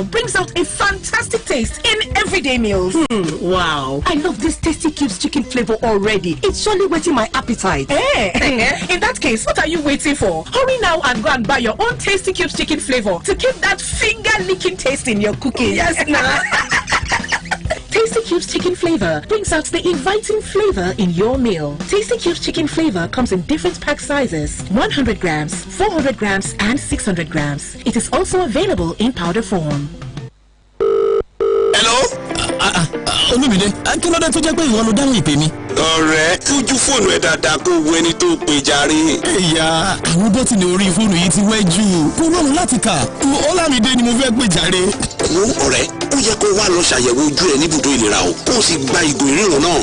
brings out a fantastic taste in everyday meals. Wow. I love this Tasty Cubes chicken flavor already. It's surely whetting my appetite. In that case, what are you waiting for? Hurry now and go and buy your own Tasty Cubes chicken flavor to keep that finger-licking taste in your cooking. Yes, now. Tasty Cubes chicken flavor brings out the inviting flavor in your meal. Tasty Cubes chicken flavor comes in different pack sizes: 100 grams, 400 grams, and 600 grams. It is also available in powder form. Hello? Olumide, kí ló dé tó jẹ́ pé ìwọ ló dáhùn ìpè mi? Ọ̀rẹ́, tójú fóònù ẹ̀ dáadáa kó wo ẹni tó pè jàre. Ẹ̀yà, àwọn bọ́tìnì orí fóònù yìí ti wẹ́ jù. Kò rọrùn láti kà. Ọlámídé ni mo fẹ́ pè jàre. Wo ọ̀rẹ́, ó yẹ kó wá lọ ṣàyẹ̀wò ojú ẹ níbùdó ìlera o. Kó o sì gba ìgò ìríran náà.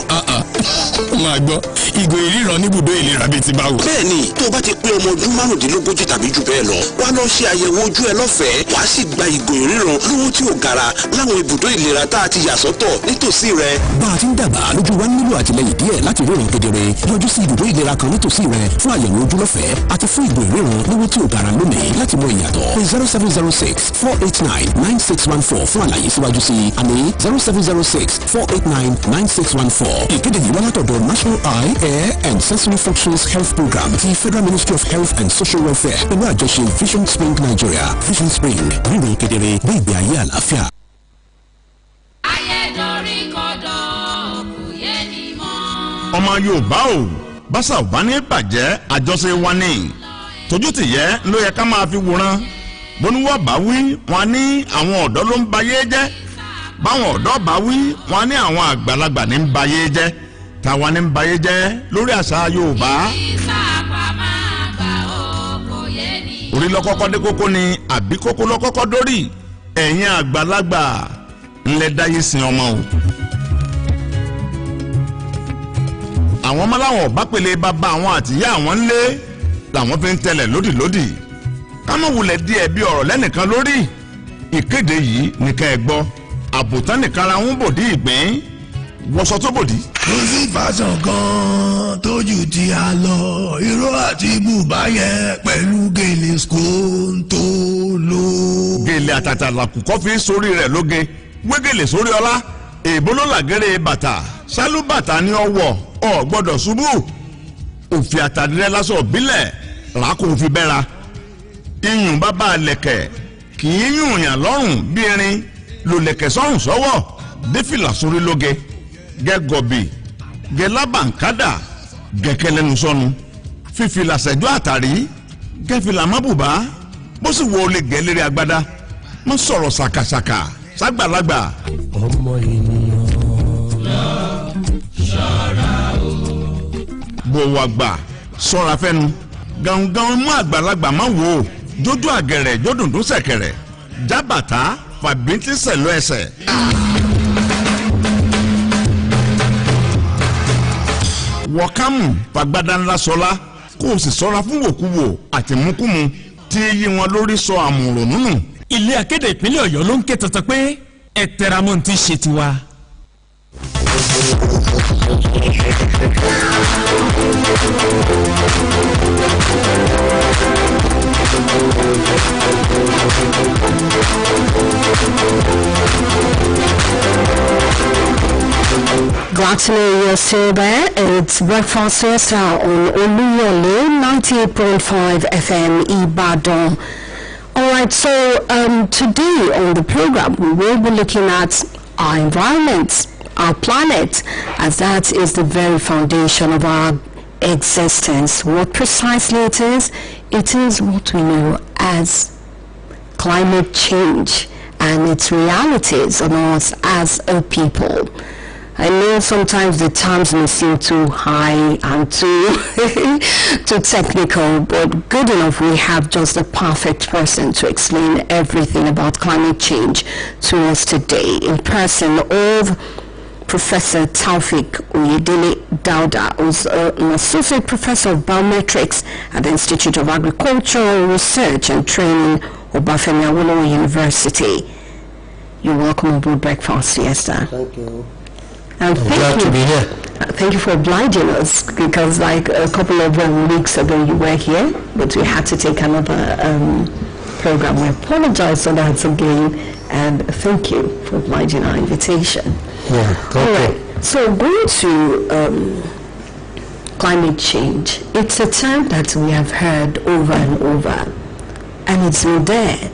Ó máa gbọ́, ìgò ìríran níbùdó ìlera bíi ti báwo. Bẹ́ẹ̀ni, tó o bá ti pé ọmọ ọdún márùndínlógójì tàbí jù bẹ́ẹ̀ lọ, wá lọ ṣe àyẹ̀wò ojú ẹ lọ́fẹ̀ẹ́. Wàá sì gba ìgò ìríran lówó tí ò gara láwọn ibùdó ìlera tá a ti yà sọ́tọ̀ nítòsí rẹ. Bá a ti ń dàgbà lójú wa nílò àtìlẹyìn díẹ̀ láti ríran kedere. Yọjú sí ibùdó ìlera kan nítòsí rẹ fún àyẹ̀wò ojú lọ́fẹ̀ẹ́ àti fún ìgò ìríran lówó tí ò gara lónìí láti mọ ìyàtọ̀. Pé 0706-489-9614 fún àlàyé síwájú sí i. Àní 0706-489-9614. Ìkéde yìí wá látọ̀dọ̀ National Eye, Ear and Sensory Functions Health Program ti Federal Ministry of Health and Social Welfare pẹ̀lú àjọṣe Vision Spring Nigeria. Vision Spring, ríran kedere gbé ìgbé ayé àlàáfíà. Ọmọ Yorùbá o, báṣà ò bá ní bàjẹ́ àjọṣe wa ní. Tójú ti yẹ ló yẹ ká máa fi wòran. Bóníwọ̀ bá wí, wọn ní àwọn ọ̀dọ́ ló ń bayé jẹ́. Báwọn ọ̀dọ́ bá wí, wọn ní àwọn àgbàlagbà ní ń bayé jẹ́. Tàwa ní ń bayé jẹ́ lórí àṣà Yorùbá. Orí lọ́kọ́kọ́ dé kókó ni àbí kókó lọ́kọ́kọ́ dórí. Ẹ̀yin àgbàlagbà ńlẹ̀ dáyé sin ọmọ o. Àwọn ọmọ láwọn ọba pèlè bàbá àwọn àtìyá àwọn ńlé làwọn fi ń tẹ̀lẹ̀ lódìlódì. Kámọ́ wulẹ̀ díẹ̀ bí ọ̀rọ̀ lẹ́nìkan lórí. Ìkéde yìí nìkan ẹ̀ gbọ́. Àbùtán nìkan ra ń bòdì ìgbín. Wọ́sọ tó bòdì. Kò sí fàṣọ kan tójú ti a lọ. Ìró àti bùbá yẹn pẹ̀lú gèlè skóńtó ló. Gèlè àtàtà làkùkọ́ fi sórí rẹ̀ lóge. Wégèlè sórí ọlá. Èèbó ló làgẹ́rẹ́ bàtà. Sálú bàtà ni ọwọ́. Ọ gbọ́dọ̀ ṣubú. Òfin àtàdírẹ́ lásán òbílẹ̀ làákò fi bẹ́ra. Iyùn bàbá lẹ̀kẹ̀ kì í yùn yàn lọ́rùn bí irin lò lẹ̀kẹ̀ sọ́rùn sọ́wọ́ défìlà sórí lóge gẹ́gọ̀bì gẹ́lábàǹkádà gẹ́kẹ́lẹ́nu sọ́nu fífìlà sẹ́jọ́ àtàrí gẹ́fìlà mọ́bùbá bó sì wo olè gẹ́lérí agbádá mọ́ sọ̀rọ̀ ṣàkàṣàkà ságbàlagbà. Ọmọ ènìyàn ṣọ́ra o. Bó wa gbà sọ́ra fẹ́nu gangan mú àgbàlagbà má wò ó jójú àgẹ̀rẹ̀ jódùndún sẹ̀kẹ̀rẹ̀ jábàtà fàbíntì sẹ̀lú ẹsẹ̀. Wọ̀kámù fagbádá ńlá sọlá kó o sì sọ́ra fún wòkúwò àti múkúmu tí yí wọn lórí sọ àmùrònú nù. Ilé akéde ìpínlẹ̀ Ọ̀yọ́ ló ń ké tantan pé ẹ tẹra mọ́ ti ṣe tiwa. Glad to know you're still there. It's Breakfast Fiesta on Oluyole 98.5 FM Ibadan. Alright, so today on the program we will be looking at our environment, our planet, as that is the very foundation of our existence. What precisely it is what we know as climate change and its realities on us as a people. I know sometimes the terms may seem too high and too too technical, but good enough we have just the perfect person to explain everything about climate change to us today, in person of Professor Taufik Oyedele Dauda, who's an associate professor of biometrics at the Institute of Agricultural Research and Training, Obafemi Awolowo University. You're welcome aboard Breakfast Fiesta. Thank you. And I'm glad to be here. Thank you for obliging us, because like a couple of weeks ago you were here, but we had to take another program. We apologize for that again. And thank you for obliging our invitation. Yeah, all right. So going to climate change, it's a term that we have heard over and over, and it's been there,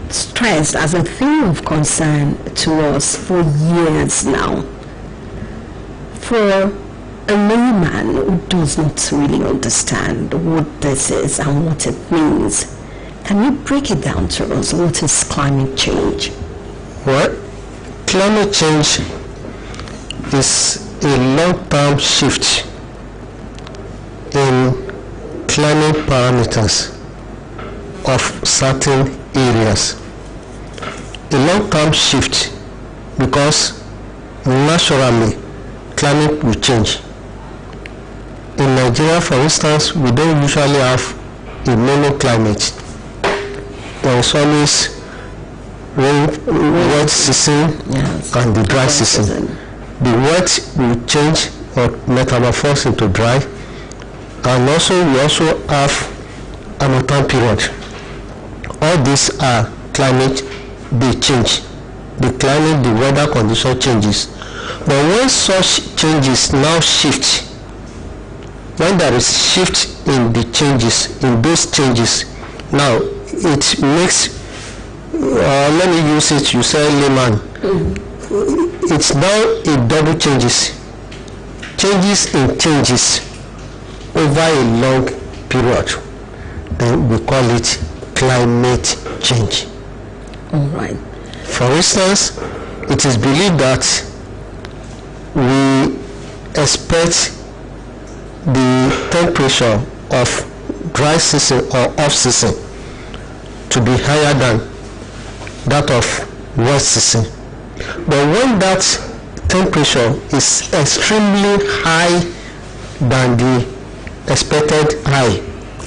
stressed as a theme of concern to us for years now. For a layman who does not really understand what this is and what it means, can you break it down to us? What is climate change? Well, climate change is a long-term shift in climate parameters of certain areas. A long-term shift because naturally climate will change. In Nigeria, for instance, we don't usually have a monoclimate. There is always wet season and the dry season. The wet will change or metamorphose into dry, and also we also have Harmattan period. All these are climate, they change. The climate, the weather condition changes. But when such changes now shift, when there is shift in the changes, in those changes, now it makes, let me use it, you say layman, it's now a double changes in changes over a long period. Then we call it climate change. All right. For instance, it is believed that we expect the temperature of dry season or off season to be higher than that of wet season. But when that temperature is extremely high than the expected high,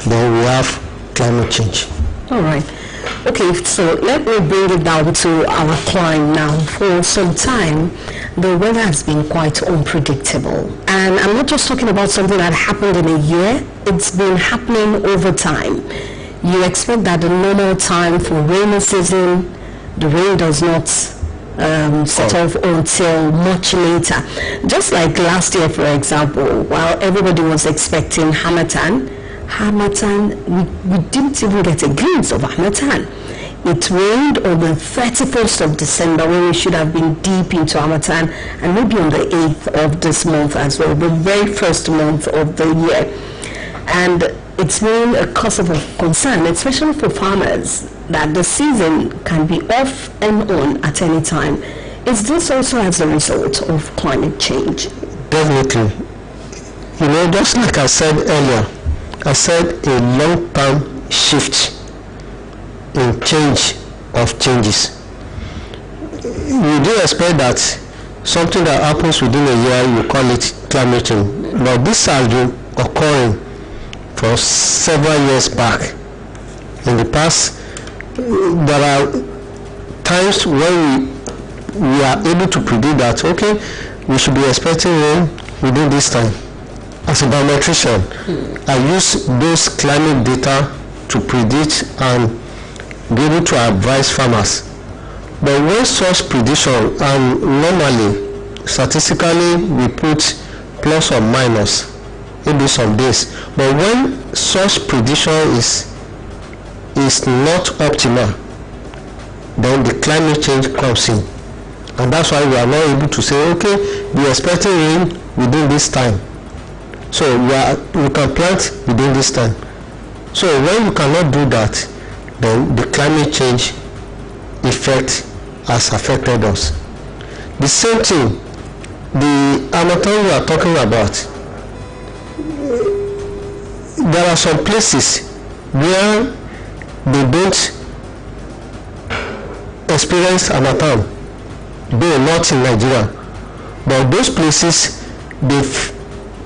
then we have climate change. All right. Okay, so let me bring it down to our climate now. For some time, the weather has been quite unpredictable. And I'm not just talking about something that happened in a year. It's been happening over time. You expect that the normal time for rainy season, the rain does not set off until much later. Just like last year, for example, while everybody was expecting Harmattan, we didn't even get a glimpse of Harmattan. It rained on the 31st of December when we should have been deep into Harmattan, and maybe on the 8th of this month as well, the very first month of the year. And it's been a cause of concern, especially for farmers, that the season can be off and on at any time. Is this also as a result of climate change? Definitely. You know, just like I said earlier, I said a long-term shift in change of changes. You do expect that something that happens within a year, you call it climate change. Now this has been occurring for several years back. In the past, there are times when we are able to predict that, okay, we should be expecting rain within this time. As a biometrician, I use those climate data to predict and be able to advise farmers. But when such prediction, and normally, statistically, we put plus or minus, maybe some days. But when such prediction is not optimal, then the climate change comes in. And that's why we are not able to say, okay, we are expecting rain within this time. So we can plant within this time. So when you cannot do that, then the climate change effect has affected us. The same thing, the Harmattan we are talking about, there are some places where they don't experience Harmattan, though not in Nigeria. But those places, they've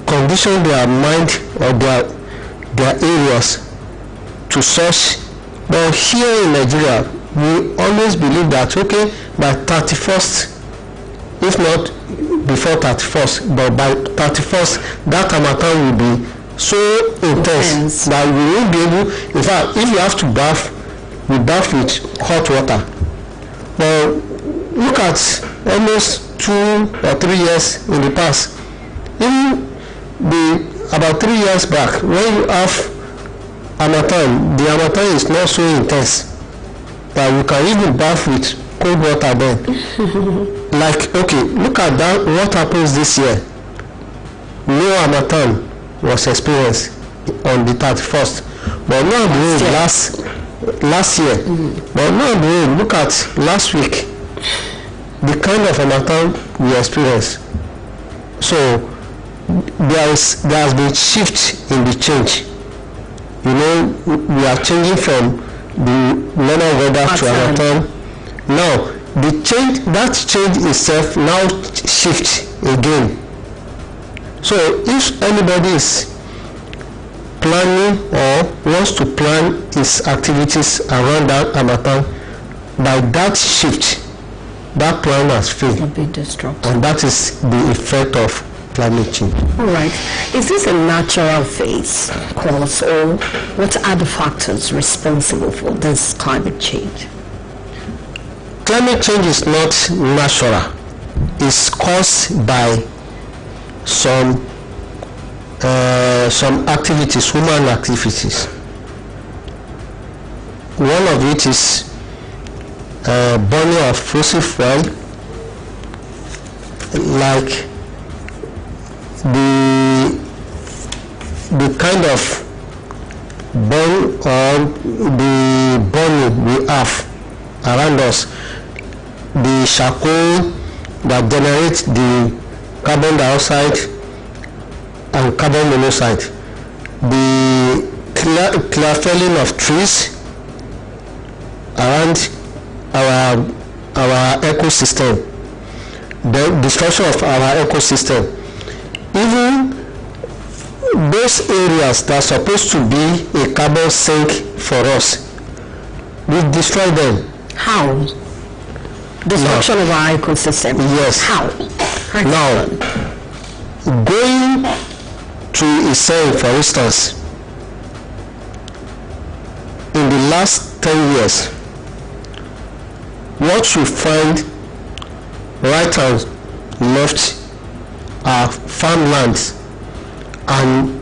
conditioned their mind or their areas to such. But here in Nigeria, we always believe that, okay, by 31st, if not before 31st, but by 31st, that Harmattan will be so intense that we won't be able, in fact, if you have to bath, we bath with hot water. look at almost 2 or 3 years in the past. Even about 3 years back, when you have harmattan, the harmattan is not so intense that you can even bath with cold water then. Like, okay, look at that, what happens this year. No harmattan was experienced on the 31st, but now last year. But now look at last week, the kind of harmattan we experienced. So there has been shift in the change. You know, we are changing from the normal weather to harmattan. Now that change itself now shifts again. So if anybody is planning or wants to plan his activities around that harmattan, by that shift, that plan has failed. And that is the effect of climate change. All right. Is this a natural phase, cause, or what are the factors responsible for this climate change? Climate change is not natural. It's caused by some activities, human activities. One of it is burning of fossil fuel, like the kind of burn or the burning we have around us, the charcoal that generates the carbon dioxide and carbon monoxide, the clear-felling of trees around our ecosystem, the destruction of our ecosystem, even those areas that are supposed to be a carbon sink for us, we destroy them. How? Destruction of our ecosystem. Yes. How? Now, going to Israel, for instance, in the last 10 years, what you find right and left are farmlands and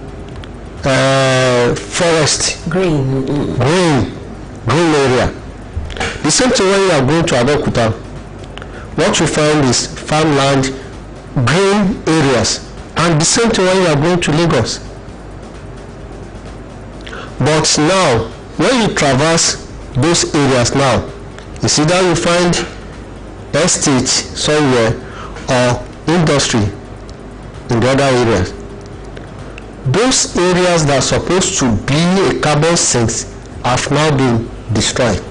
forest, green area. The same thing when you are going to Abeokuta, what you find is farmland, green areas, and the same thing when you are going to Lagos. But now, when you traverse those areas now, it's either you find estate somewhere or industry in the other areas. Those areas that are supposed to be a carbon sink have now been destroyed.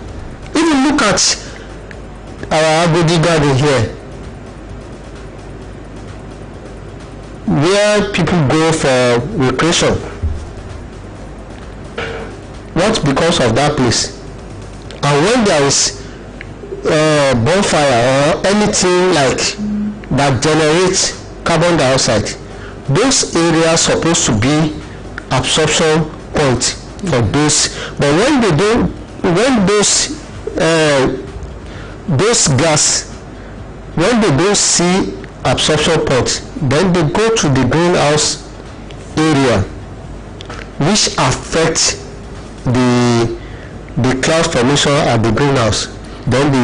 Even look at our Agodi garden here, where people go for recreation. What because of that place? And when there is bonfire or anything like that generates carbon dioxide, those areas supposed to be absorption point for those. But when they don't, when those gas, when they don't see absorption point, then they go to the greenhouse area, which affects the cloud formation at the greenhouse. Then the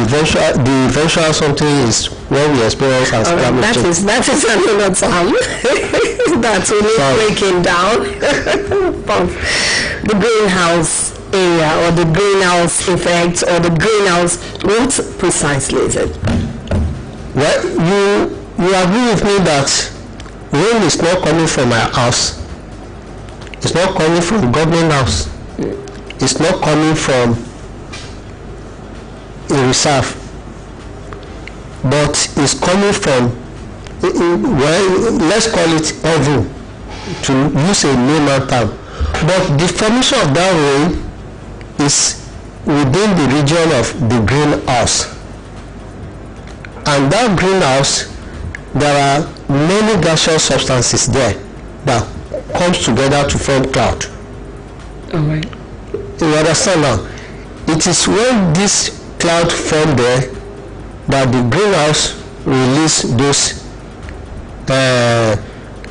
eventual something is what we experience as climate change. That is another time. That's only breaking down the greenhouse area or the greenhouse effect or the greenhouse. What precisely is it? Well, you agree with me that rain is not coming from my house. It's not coming from the government house. It's not coming from a reserve, but it's coming from, well, let's call it heaven, to use a layman term. But the formation of that rain is within the region of the greenhouse, and that greenhouse, there are many gaseous substances there that comes together to form cloud. All right. You understand now? It is when this cloud form there that the greenhouse release those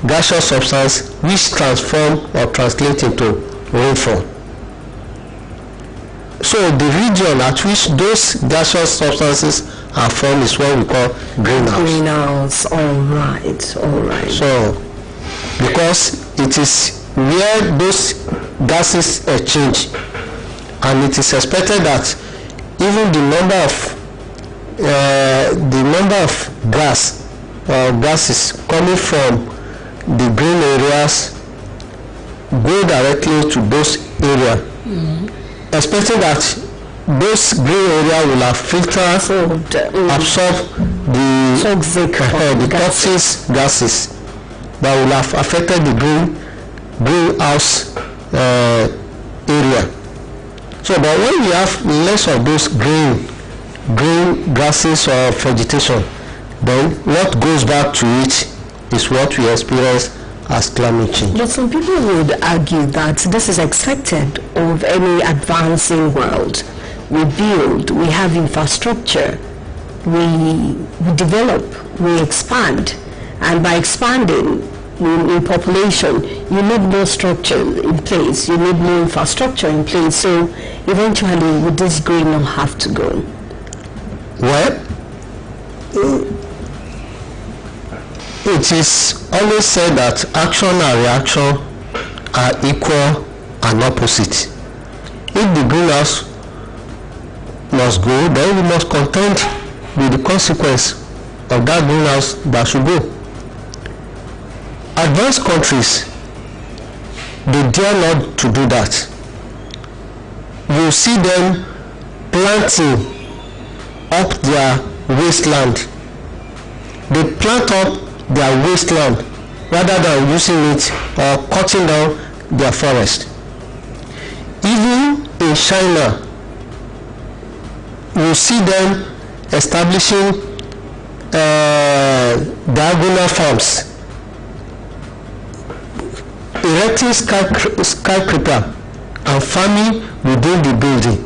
gaseous substance which transform or translate into rainfall. So the region at which those gaseous substances are formed is what we call greenhouse. Greenhouse, all right. So because it is where those gases change, and it is expected that even the number of gases coming from the green areas go directly to those areas, expecting that those green areas will have filtered, absorb the toxic gases that will have affected the greenhouse area. So, but when we have less of those green grasses or vegetation, then what goes back to it is what we experience as climate change. But some people would argue that this is expected of any advancing world. We build, we have infrastructure, we develop, we expand, and by expanding in population, you need more structure in place, you need more infrastructure in place, so eventually would this green not have to go? Well, it is always said that action and reaction are equal and opposite. If the greenhouse must go, then we must contend with the consequence of that greenhouse that should go. Advanced countries, they dare not to do that. You see them planting up their wasteland. They plant up their wasteland rather than using it or cutting down their forest. Even in China, you see them establishing diagonal farms, erecting skyscraper and farming within the building,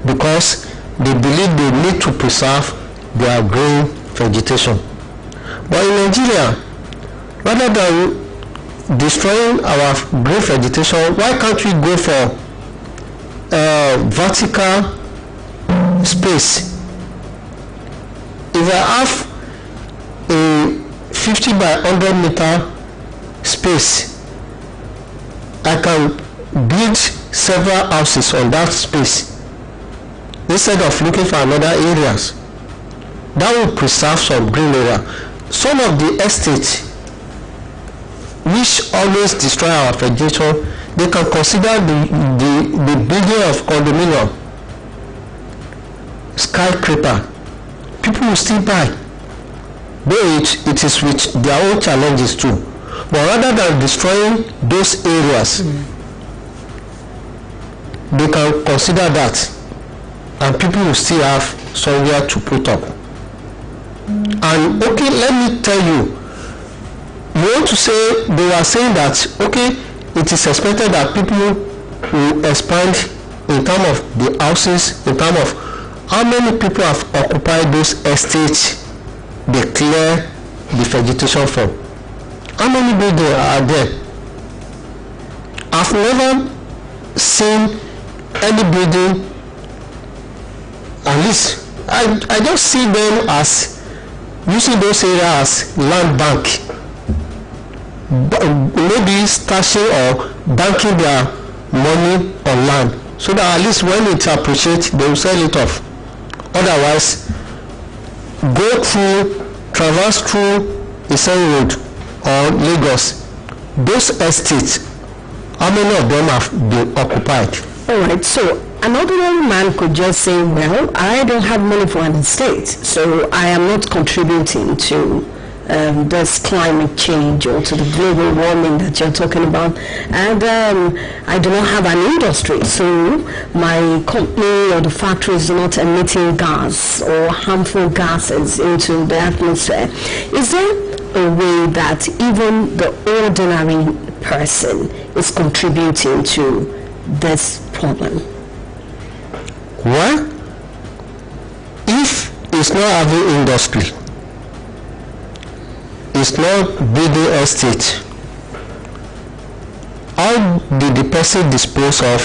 because they believe they need to preserve their green vegetation. But in Nigeria, rather than destroying our green vegetation, why can't we go for vertical space? If I have a 50 by 100 meter space, I can build several houses on that space instead of looking for another areas. That will preserve some green area. Some of the estates which always destroy our vegetation, they can consider the building of condominium, skyscraper. People will still buy, though it is with their own challenges too. But rather than destroying those areas, they can consider that, and people will still have somewhere to put up. And okay, let me tell you, you want to say, they are saying that, okay, it is expected that people will expand in terms of the houses, in terms of how many people have occupied those estates they clear the vegetation from. How many buildings are there? I've never seen any building, at least I just see them as using those areas as land bank, maybe stashing or banking their money on land, so that at least when it appreciates, they will sell it off. Otherwise, traverse through Isen Road or Lagos, those estates, how many of them have been occupied? Alright, so an ordinary man could just say, well, I don't have money for an estate, so I am not contributing to this climate change or to the global warming that you're talking about, and I do not have an industry, so my company or the factory is not emitting gas or harmful gases into the atmosphere. Is there a way that even the ordinary person is contributing to this problem? Well, if it's not having industry, it's not building estate. How did the person dispose of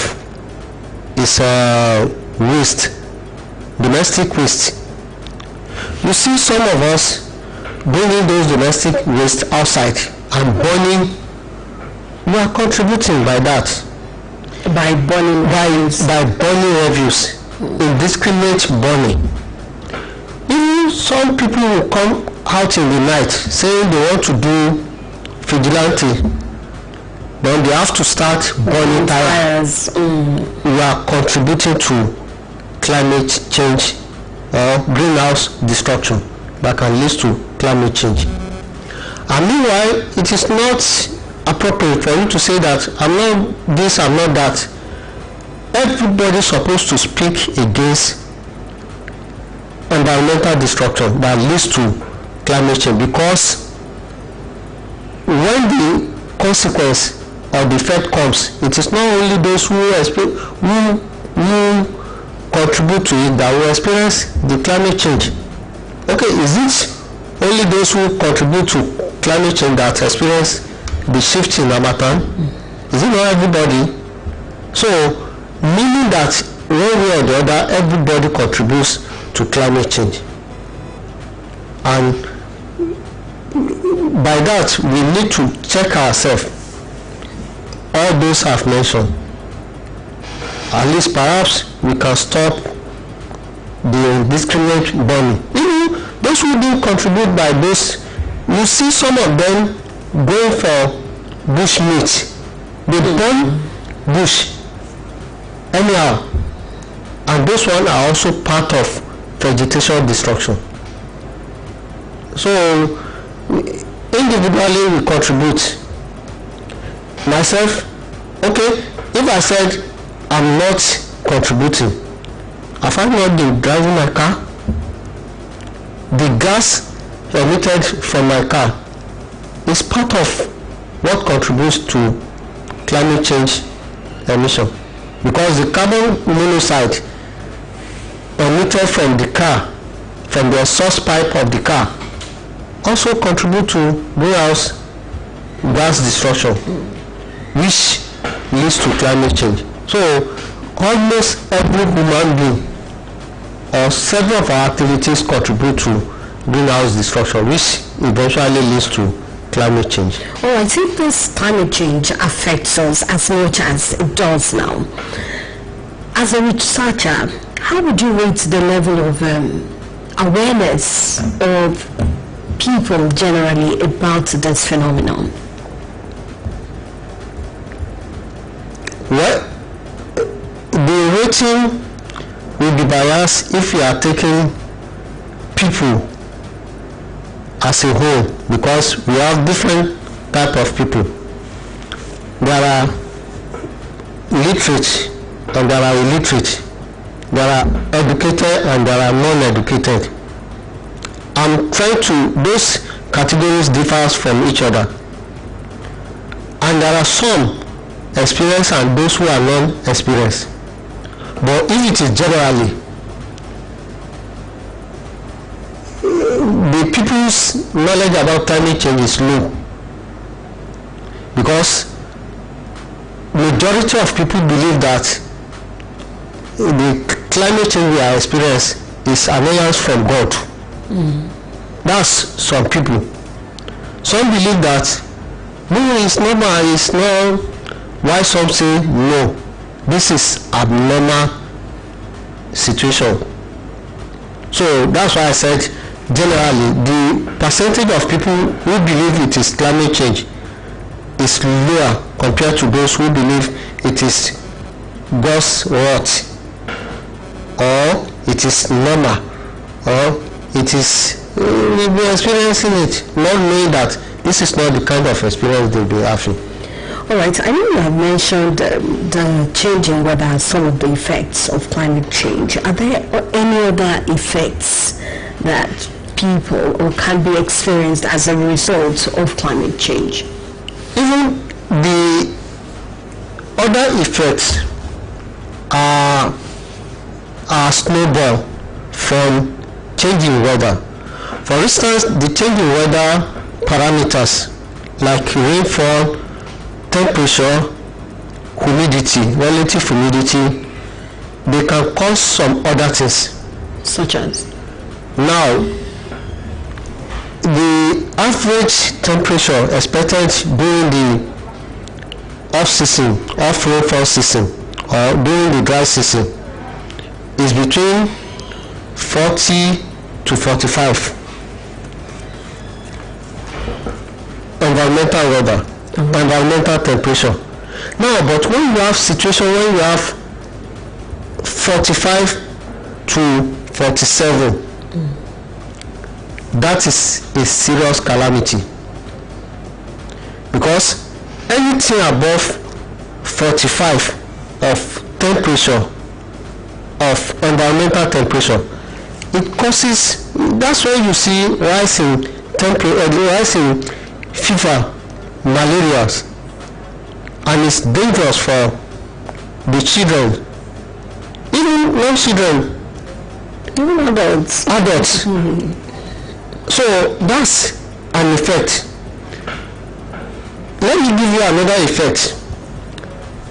his waste, domestic waste? You see some of us bringing those domestic waste outside and burning. We are contributing by that. By burning refuse, indiscriminate burning. Even some people will come out in the night saying they want to do vigilante, then they have to start burning tires. We are contributing to climate change or greenhouse destruction that can lead to climate change. And meanwhile, it is not appropriate for you to say that I'm not this, I'm not that. Everybody is supposed to speak against environmental destruction that leads to climate change, because when the consequence or the effect comes, it is not only those who contribute to it that will experience the climate change. Okay, is it only those who contribute to climate change that experience the shift in Amatan? Is it not everybody? So, meaning that one way or the other, everybody contributes to climate change. And by that, we need to check ourselves. All those I've mentioned. At least perhaps we can stop the indiscriminate burning. Even those who do contribute by this, you see some of them going for bush meat. They burn bush anyhow, and those ones are also part of vegetation destruction. So individually we contribute. Myself, okay, if I said I'm not contributing, have I not been driving my car? The gas emitted from my car is part of what contributes to climate change emission, because the carbon monoxide emitted from the car, from the exhaust pipe of the car, also contribute to greenhouse gas destruction, which leads to climate change. So almost every human being or several of our activities contribute to greenhouse destruction, which eventually leads to climate change. Oh, I think this climate change affects us as much as it does now. As a researcher, how would you rate the level of awareness of people generally about this phenomenon? Well, the rating will be biased if you are taking people as a whole, because we have different type of people. There are literate and there are illiterate. There are educated and there are non-educated. I'm trying to, those categories differ from each other. And there are some experienced and those who are non-experienced. But if it is generally, the people's knowledge about climate change is low, because majority of people believe that the climate change we are experiencing is an alliance from God. That's some people. Some believe that no, it's normal, it's not. Why some say no, this is abnormal situation. So that's why I said generally the percentage of people who believe it is climate change is lower compared to those who believe it is God's wrath, or it is normal, or it is we'll be experiencing it, not knowing that this is not the kind of experience they'll be having. All right, I know you have mentioned the changing weather as some of the effects of climate change. Are there any other effects that people or can be experienced as a result of climate change? Even the other effects are snowball from change in weather. For instance, the change in weather parameters like rainfall, temperature, humidity, relative humidity, they can cause some other things. Such as? Now, the average temperature expected during the off-season, off-rainfall season, or during the dry season is between 40 to 45. Environmental weather, environmental temperature. Now, but when you have situation when you have 45 to 47, that is a serious calamity, because anything above 45 of temperature, of environmental temperature, it causes, that's why you see rising temperature, rising fever, malaria, and it's dangerous for the children, even young children, even adults. So that's an effect. Let me give you another effect.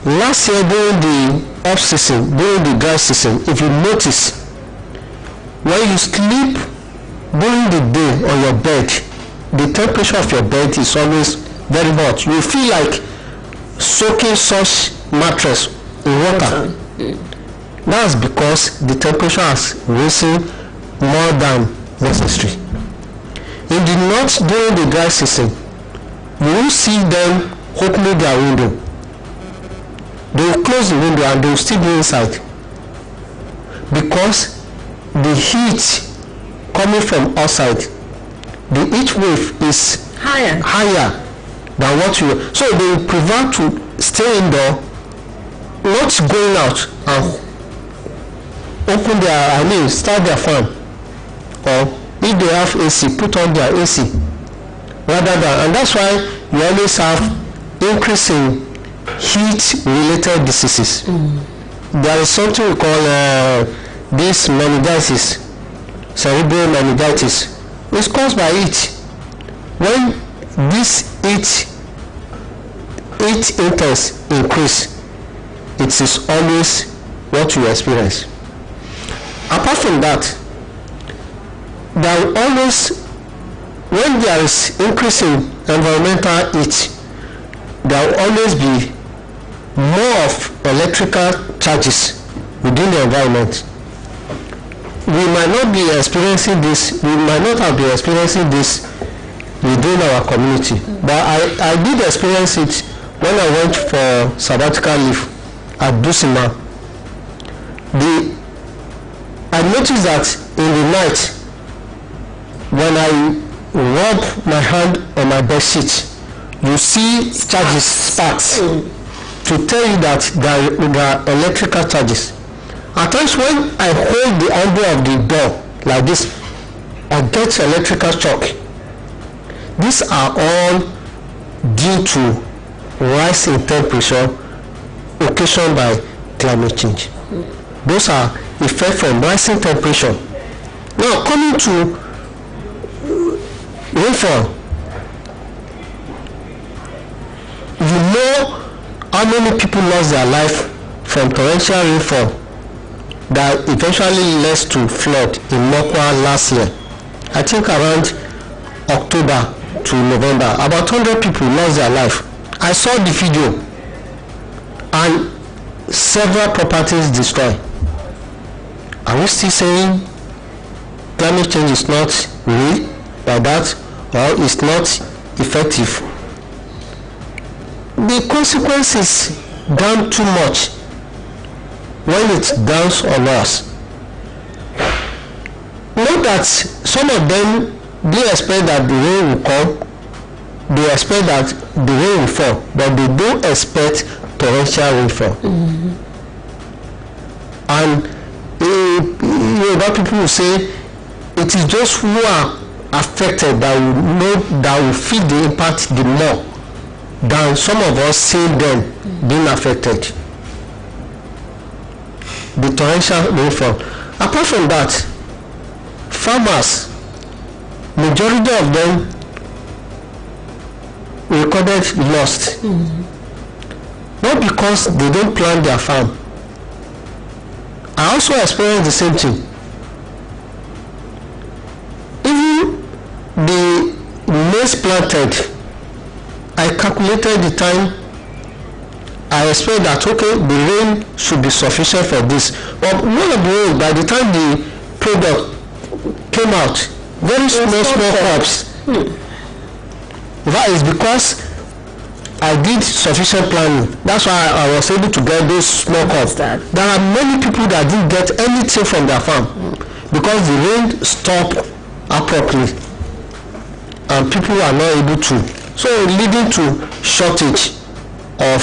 Last year during the off season, during the dry season, if you notice, when you sleep during the day on your bed, the temperature of your bed is always very hot. You feel like soaking such mattress in water. That's because the temperature has risen more than necessary. In the north during the dry season, you will see them opening their window. They will close the window and they will still be inside, because the heat coming from outside, the heat wave is higher than what you. So they will prefer to stay indoor, not going out and open their, start their fan, or if they have AC, put on their AC rather than, and that's why you always have increase in heat-related diseases. There is something we call this meningitis, cerebral meningitis. It's caused by heat. When this heat index increase, it is always what you experience. Apart from that, there will always, when there is increase in environmental heat, there will always be more of electrical charges within the environment. We might not be experiencing this, we might not have been experiencing this within our community, but I did experience it when I went for sabbatical leave at Dusima. I noticed that in the night, when I rub my hand on my bed sheet, you see charges, sparks, to tell you that there are electrical charges. At times when I hold the handle of the door like this, I get electrical shock. These are all due to rise in temperature occasioned by climate change. Those are effects from rising temperature. Now coming to rainfall, you know how many people lost their life from torrential rainfall that eventually led to flood in Mokwa last year. I think around October to November, about 100 people lost their life. I saw the video and several properties destroyed. Are we still saying climate change is not real by that, or is not effective? The consequences down too much when it downs on us. Not that some of them, they expect that the rain will come, they expect that the rain will fall, but they don't expect torrential rainfall. And people will say it is just who are affected that will know, that will feel the impact the more than some of us seeing them being affected. The torrential rainfall. Apart from that, farmers, majority of them recorded lost. Not because they don't plant their farm. I also experienced the same thing. Even the maize planted, I calculated the time. I expect that okay, the rain should be sufficient for this. But one of the rain, by the time the product came out, very small crops. That is because I did sufficient planning. That's why I was able to get those small crops. There are many people that didn't get anything from their farm because the rain stopped abruptly and people are not able to. So leading to shortage of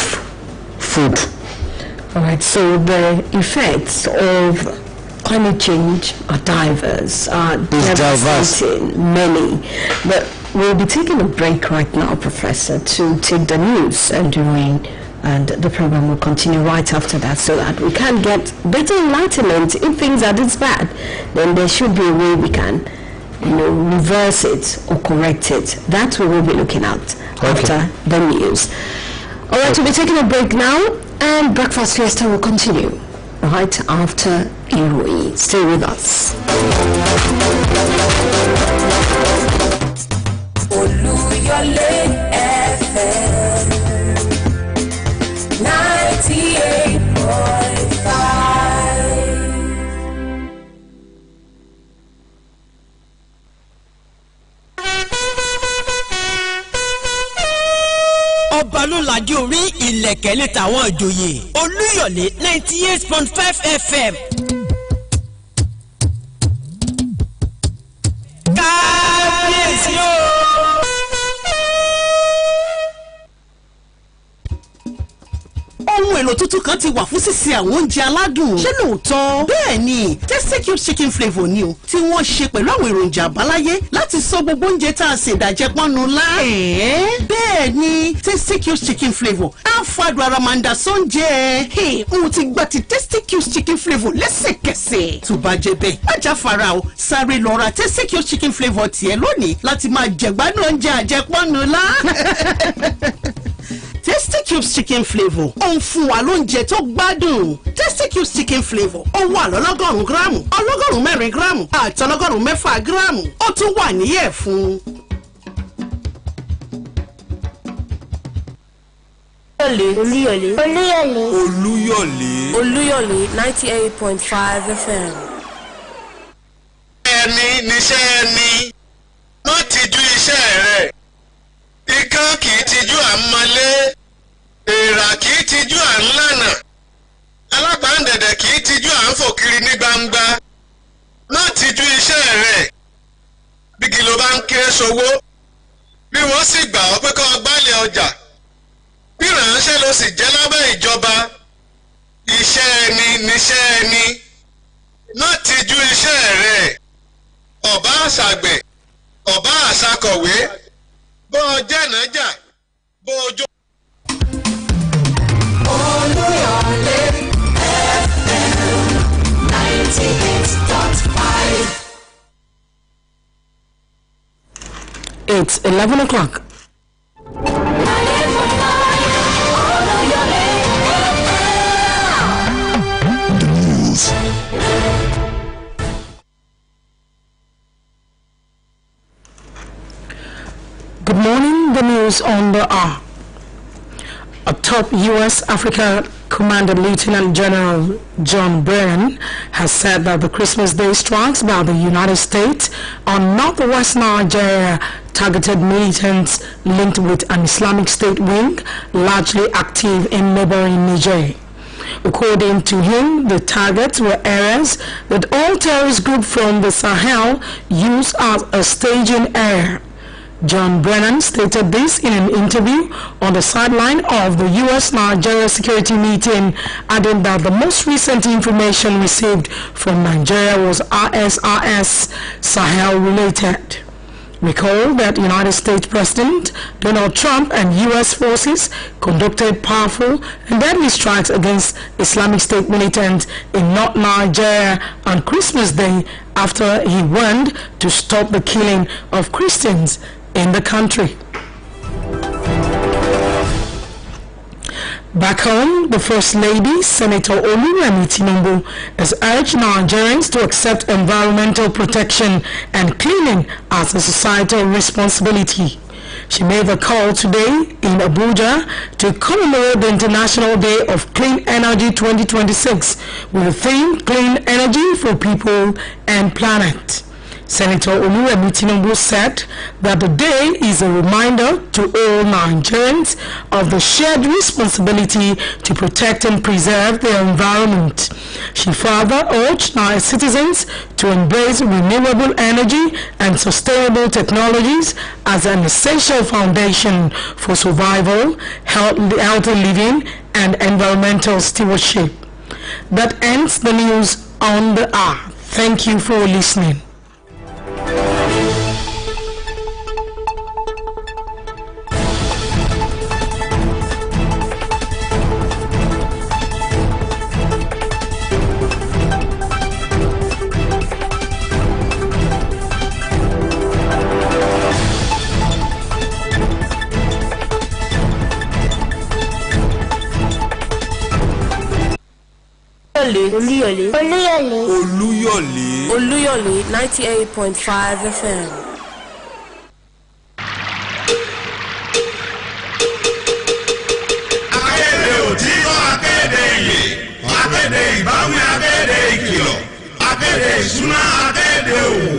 food. All right, so the effects of climate change are diverse, devastating, many. But we'll be taking a break right now, Professor, to take the news and the program will continue right after that so that we can get better enlightenment. If things are this bad, then there should be a way we can reverse it or correct it. That's what we'll be looking at after the news. All right, we'll be taking a break now, and Breakfast Fiesta will continue right after Oluyole. Stay with us. Oluyole FM 98.5. ọba ló làdí orí ìlẹ̀kẹ̀ ní tàwọn ìjòyè Olúyọ̀lé 98.5 FM. kábíyèsí o. ohun èlò tuntun kan ti wà fún sísè àwọn oúnjẹ aládùn. ṣé lóòótọ́? bẹ́ẹ̀ ni Tasty chicken flavour ni o tí wọ́n ṣe pẹ̀lú àwọn èròjà àbáláyé láti sọ gbogbo oúnjẹ tá a sè dàjẹ́ pọ́nnu lá. bẹ́ẹ̀ ni Tasty chicken flavour á fàdùn ara máa ń da sóúnjẹ. mo ti gba ti Tasty chicken flavour lẹ́sẹ̀kẹsẹ̀. tó bá jẹ bẹ́ẹ̀ ajá fara o sáré lọ ra Tasty chicken flavour tiẹ̀ lónìí láti máa jẹ̀gbádùn oúnjẹ àjẹpọ́nnu lá. Tasty Cubes chicken flavour ó ń fún wa lóúnjẹ tó gbádùn. Tasty Cubes chicken flavour ó wà lọ́lọ́gọ́rùn-ún gíráàmù, ọlọ́gọ́rùn-ún mẹ́rin gíráàmù àti ọlọ́gọ́rùn-ún mẹ́fà gíráàmù. ó tún wà níyẹ̀ fún. Oluyole 98.5 FM. ẹni níṣẹ́ ẹni má tijú iṣẹ́ rẹ̀. Ikán kì í tijú à ń mọlé, èèrà kì í tijú à ń lànà, alápàǹdẹ̀dẹ̀ kì í tijú à ń fò kiri ní gbangba. Má tijú iṣẹ́ rẹ̀. Bí kìlọ̀ bá ń kéré sowó, bí wọ́n sì gbà ọ́ pé kó gbálẹ̀ ọjà, bí ìrànṣẹ́ ló sì jẹ́ lábẹ́ ìjọba. Iṣẹ́ ẹni níṣẹ́ ẹni. Má tijú iṣẹ́ rẹ̀. Ọ̀bá àṣàgbẹ̀, ọ̀bá àṣàkọ̀wé. Bó jẹ́ nájà, bó jó. Oluyole FM 98.5. It's 11 o'clock. The news. Good morning, the news on the hour. A top U.S. Africa Commander Lieutenant General John Brennan has said that the Christmas Day strikes by the United States on northwest Nigeria targeted militants linked with an Islamic State wing largely active in neighboring Niger. According to him, the targets were areas that all terrorist groups from the Sahel use as a staging area. John Brennan stated this in an interview on the sideline of the U.S.-Nigeria security meeting, adding that the most recent information received from Nigeria was RSRS Sahel related. Recall that United States President Donald Trump and U.S. forces conducted powerful and deadly strikes against Islamic State militants in North Nigeria on Christmas Day after he warned to stop the killing of Christians in the country. Back home, the First Lady, Senator Oluyole, has urged Nigerians to accept environmental protection and cleaning as a societal responsibility. She made the call today in Abuja to commemorate the International Day of Clean Energy 2026 with the theme Clean Energy for People and Planet. Senator Oluyole said that the day is a reminder to all Nigerians of the shared responsibility to protect and preserve their environment. She further urged our citizens to embrace renewable energy and sustainable technologies as an essential foundation for survival, healthy living, and environmental stewardship. That ends the news on the hour. Thank you for listening. Oluyole 98.5 FM. Akéde òtítọ́, akéde ìyè, akéde ìbáwí, akéde ìkìlọ̀, akéde ìṣúná, akéde òwò,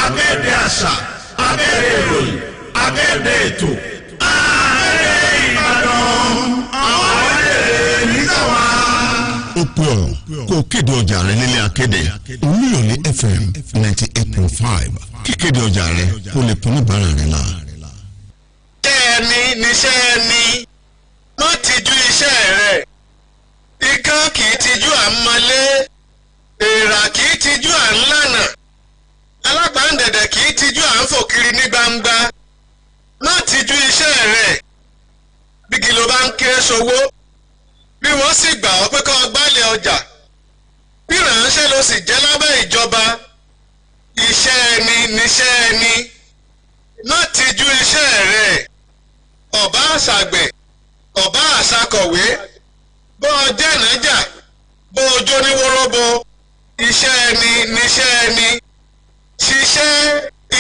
akéde àṣà, akéde ìròyìn, akéde ètò, akéde Ìbàdàn, àwọn akéde nítàwá. Ó pè ọ́ kó kéde ọjà rẹ nílé akéde Oluyole FM 98.5 kíkéde ọjà rẹ kó lè pọn níbàárà rẹ la. Iṣẹ́ ẹni níṣẹ́ ẹni má tijú iṣẹ́ rẹ̀ ikán kì í tijú à ń mọlé èèrà kì í tijú à ń lànà alábàándẹ̀dẹ̀ kì í tijú à ń fò kiri ní gbangba má tijú iṣẹ́ rẹ̀ bí kìlọ̀ bá ń kéré sowó bí wọ́n sì gbà ọ́ pé kó gbálẹ̀ ọjà bí ránṣẹ́ ló sì jẹ́ lábẹ́ ìjọba iṣẹ́ ẹni níṣẹ́ ẹni má tijú iṣẹ́ rẹ̀ ọ̀bá àṣàgbẹ̀ ọ̀bá àṣàkọ̀wé bó o jẹ́ nájà bó o jó ní wóróbo iṣẹ́ ẹni níṣẹ́ ẹni ṣiṣẹ́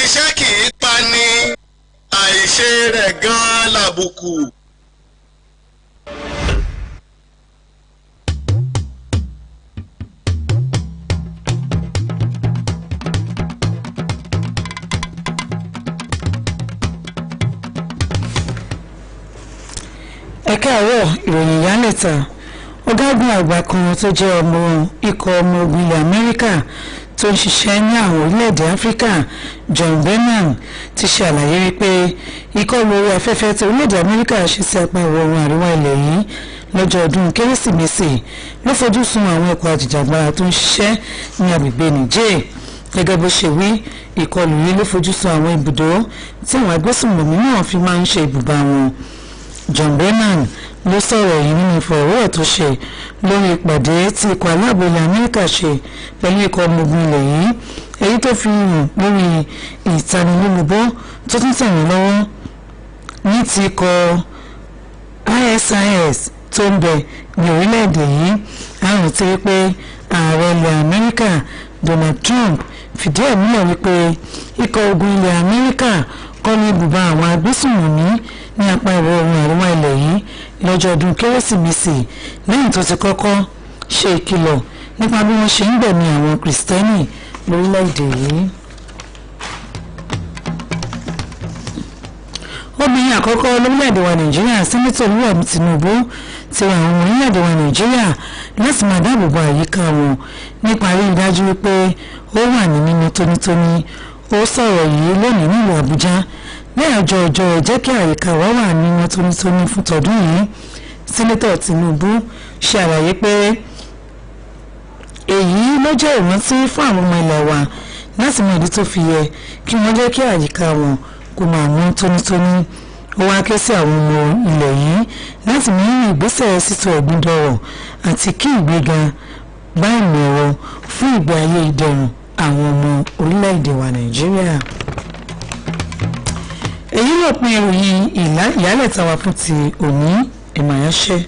iṣẹ́ kì í pa ni àìṣe rẹ̀ gan-an làbùkù. Ẹ káàárọ̀, ìròyìn ìyálẹ̀ta. Ọ̀gágun àgbà kan tó jẹ́ ọmọ ikọ̀ ọmọ ogun ilẹ̀ Amẹ́ríkà tó ń ṣiṣẹ́ ní àwọn orílẹ̀-èdè Áfíríkà, John Brennan, ti ṣe àlàyé wípé ìkọlù orí afẹ́fẹ́ tí orílẹ̀-èdè Amẹ́ríkà ṣe sí apá ìwọ̀ oòrùn àríwá ilẹ̀ yìí lọ́jọ́ ọdún Kérésìmesì ló fojú sun àwọn ikọ̀ àjìjàgbara tó ń ṣiṣẹ́ ní agbègbè Niger. Gẹ́gẹ́ bó ṣe wí, ìkọlù yìí ló fojú sun àwọn ibùdó tí àwọn agbésùnmọ̀mí náà fi máa ń ṣe ibùba wọn. John Brennan ló sọ̀rọ̀ yìí nínú ìfọ̀rọ̀wérọ̀ tó ṣe lórí ìpàdé tí ikọ̀ aláàbò ilẹ̀ Amẹ́ríkà ṣe pẹ̀lú ikọ̀ ọmọ ogun ilẹ̀ yìí èyí tó fi hàn lórí ìtanilólobó tó tún tẹ̀wọ̀n lọ́wọ́ ní ti ikọ̀ ISIS tó ń bẹ ní orílẹ̀-èdè yìí. Àrùn ti rí pé ààrẹ ilẹ̀ Amẹ́ríkà Donald Trump fìdí ẹ̀ múlẹ̀ wípé ikọ̀ ogun ilẹ̀ Amẹ́ríkà kọ́ ní ibùba àwọn agbésùnmọ̀mí ní apá ìwọ̀ oòrùn àríwá ilẹ̀ yìí lọ́jọ́ ọdún Kérésìmesì lẹ́yìn tó ti kọ́kọ́ ṣe ìkìlọ̀ nípa bí wọ́n ṣe ń gbẹ̀mí àwọn Kìrìsìtẹ́nì lórílẹ̀‐èdè yìí. Obìnrin àkọ́kọ́ lórílẹ̀‐èdè wa Nàìjíríà Sẹ́nẹ́tọ̀ Olúwọ̀mí Tinubu ti rọ àwọn orílẹ̀‐èdè wa Nàìjíríà láti máa dáàbò bo àyíká wọn nípa rí i dájú wípé ó wà ní mímọ́ tónítóní. Ó sọ̀rọ̀ yìí lónìí nílùú Àbújá ní àjọ ọjọ́ jẹ́ kí àyíká wa wà ní mímọ́ tónítóní fún tọdún yìí. Sẹ́nẹ́tọ̀ Tinubu ṣe àlàyé pé èyí ló jẹ́ ìrántí fún àwọn ọmọ ilẹ̀ wa láti mọ ìdí tó fi yẹ kí wọ́n jẹ́ kí àyíká wọn kó máa mọ́ tónítóní. Ó wá ké sí àwọn ọmọ ilẹ̀ yìí láti mú ìgbésẹ̀ sísọ ẹ̀gbin dọ̀rọ̀ àti kí ìgbéga bá ìmọ̀ ẹ̀rọ fún ìgbé ayé ìdẹ̀rùn àwọn ọmọ orílẹ̀-èdè wa Nàìjíríà. Èyí ló pin ìròyìn ìyálẹ̀ta wa fún ti òní ìmọ̀yánṣẹ́.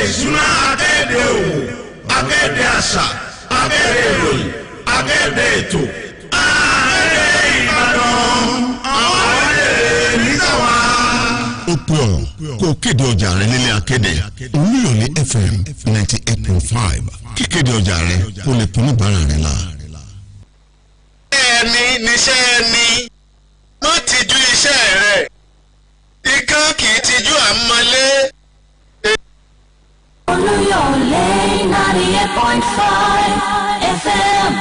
Ìṣúná akéde òwò akéde àṣà akéde ìròyìn akéde ètò akéde Ìbàdàn àwọn akéde nítawà. Ó pè ọ́ kó kéde ọjà rẹ nílé akéde Olúyọ̀lé FM 98.5 kíkéde ọjà rẹ kó lè kún níbàárà rẹ la. ẹni níṣẹ́ ẹni má tijú iṣẹ́ rẹ̀ ikán kì í tijú àmọ́lé. Oluyole 98.5 FM.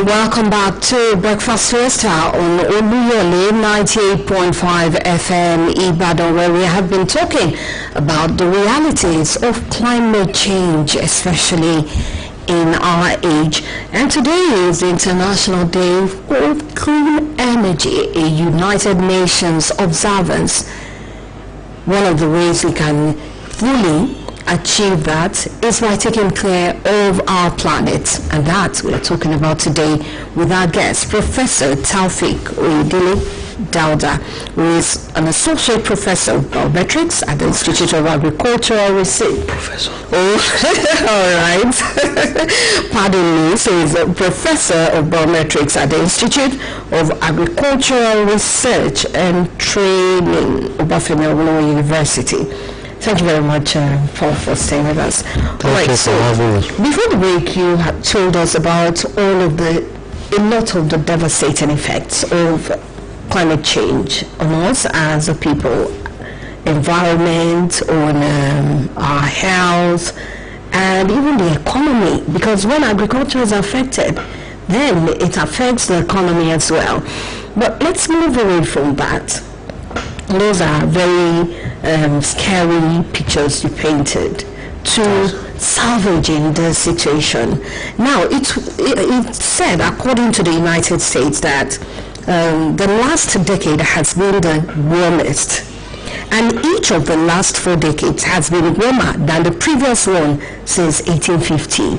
Welcome back to Breakfast Fiesta on Oluyole 98.5 FM Ibadan, where we have been talking about the realities of climate change, especially in our age. And today is the International Day for Clean Energy, a United Nations observance. One of the ways we can fully achieve that is by taking care of our planet, and that we're talking about today with our guest, Professor Taufik Oyedele Dauda, who is an associate professor of biometrics at the Institute of Agricultural Research. Professor. Oh, all right. Pardon me. So he's a professor of biometrics at the Institute of Agricultural Research and Training, Obafemi Awolowo University. Thank you very much, Paul, for staying with us. All right, so before the break, you had told us about a lot of the devastating effects of climate change on us as a people, environment, on our health, and even the economy. Because when agriculture is affected, then it affects the economy as well. But let's move away from that. Those are very scary pictures you painted to salvaging the situation. Now, it's said, according to the United States, that the last decade has been the warmest, and each of the last 4 decades has been warmer than the previous one since 1850,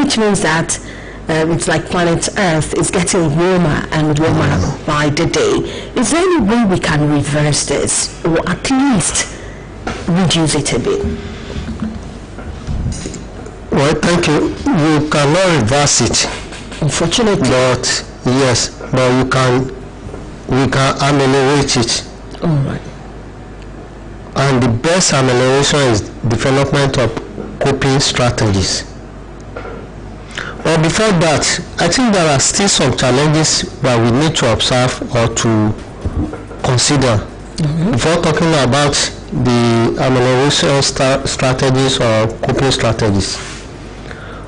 which means that it's like planet Earth is getting warmer and warmer by the day. Is there any way we can reverse this, or at least reduce it a bit? Well, thank you. You cannot reverse it, unfortunately. But yes, but we can ameliorate it. All right. And the best amelioration is development of coping strategies. But before that, I think there are still some challenges that we need to observe or to consider before talking about the amelioration strategies or coping strategies.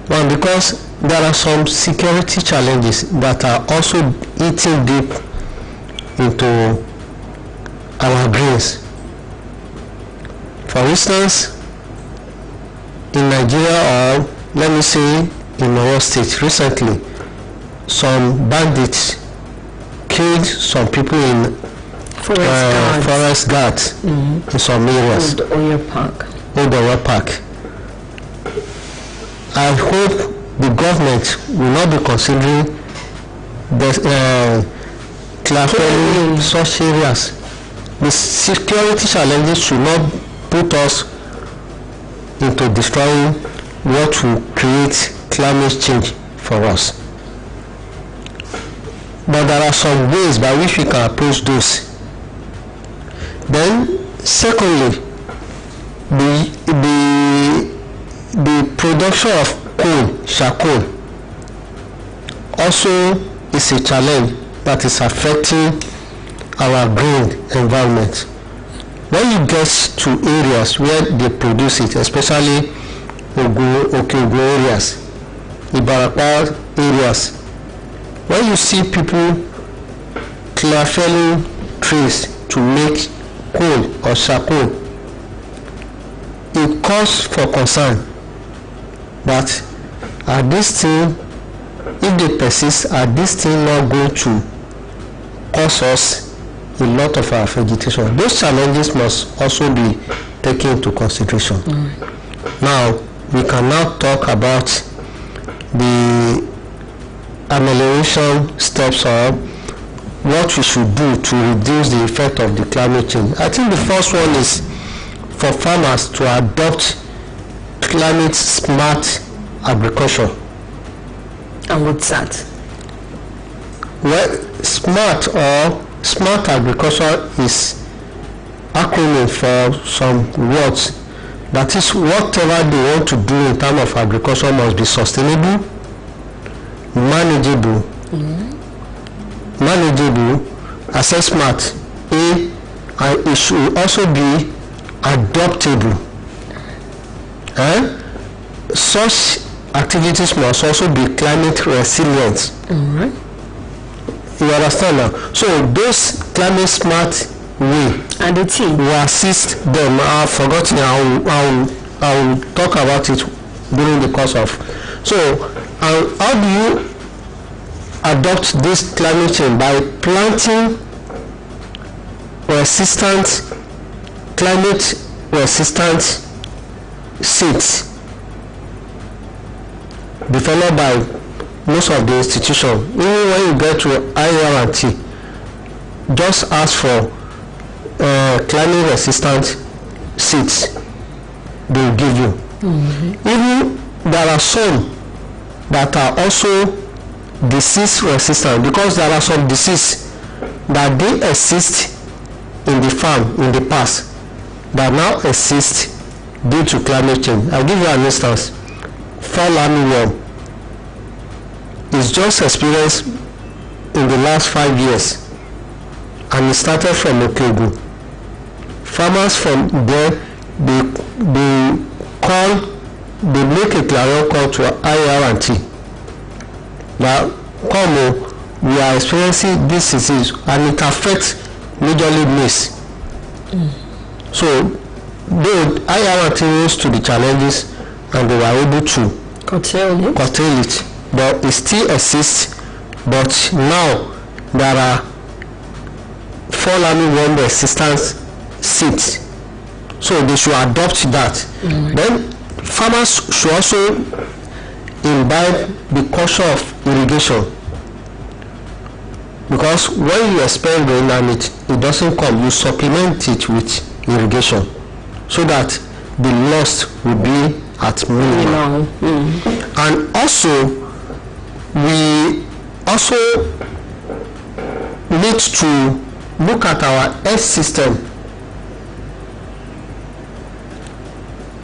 One, because there are some security challenges that are also eating deep into our brains. For instance, in Nigeria, or let me say in Oyo State, recently some bandits killed some people in forest guards in some areas. Old Oyo Park. I hope the government will not be considering clearing such areas. The security challenges should not put us into destroying what will create climate change for us. But there are some ways by which we can approach those. Then, secondly, the production of charcoal also is a challenge that is affecting our green environment. When you get to areas where they produce it, especially Okeogun areas, Ibarapa areas, when you see people clear felling trees to make coal or charcoal, it calls for concern that are this thing, if they persist, are this thing not going to cause us a lot of our vegetation? Those challenges must also be taken into consideration. Now we can now talk about the amelioration steps or what we should do to reduce the effect of the climate change. I think the first one is for farmers to adopt climate smart agriculture. And what's that? Well, smart agriculture is acronym for some words. That is, whatever they want to do in terms of agriculture must be sustainable, manageable. I say smart, and it should also be adaptable. Such activities must also be climate resilient. You understand now? So those climate smart way and the team will assist them. I've forgotten. I will talk about it during the course of. So how do you adopt this climate change? By planting climate resistant seeds developed by most of the institutions. Even when you get to IRT, just ask for climate resistant seeds, they will give you. Even there are some that are also disease resistant, because there are some diseases that they exist in the farm in the past that now exist due to climate change. I'll give you an instance. Fall armyworm is just experienced in the last 5 years, and it started from Okeogun. Farmers from there, they make a clarion call to IRT. Now, we are experiencing this disease, and it affects majorly maize. So, the IRT rose to the challenges, and they were able to curtail it. But it still exists. But now there are fall armyworm resistant seeds, so they should adopt that. Then farmers should also imbibe the culture of irrigation, because when you expect rain and it doesn't come, you supplement it with irrigation so that the loss will be at minimum. And also we also need to look at our health system,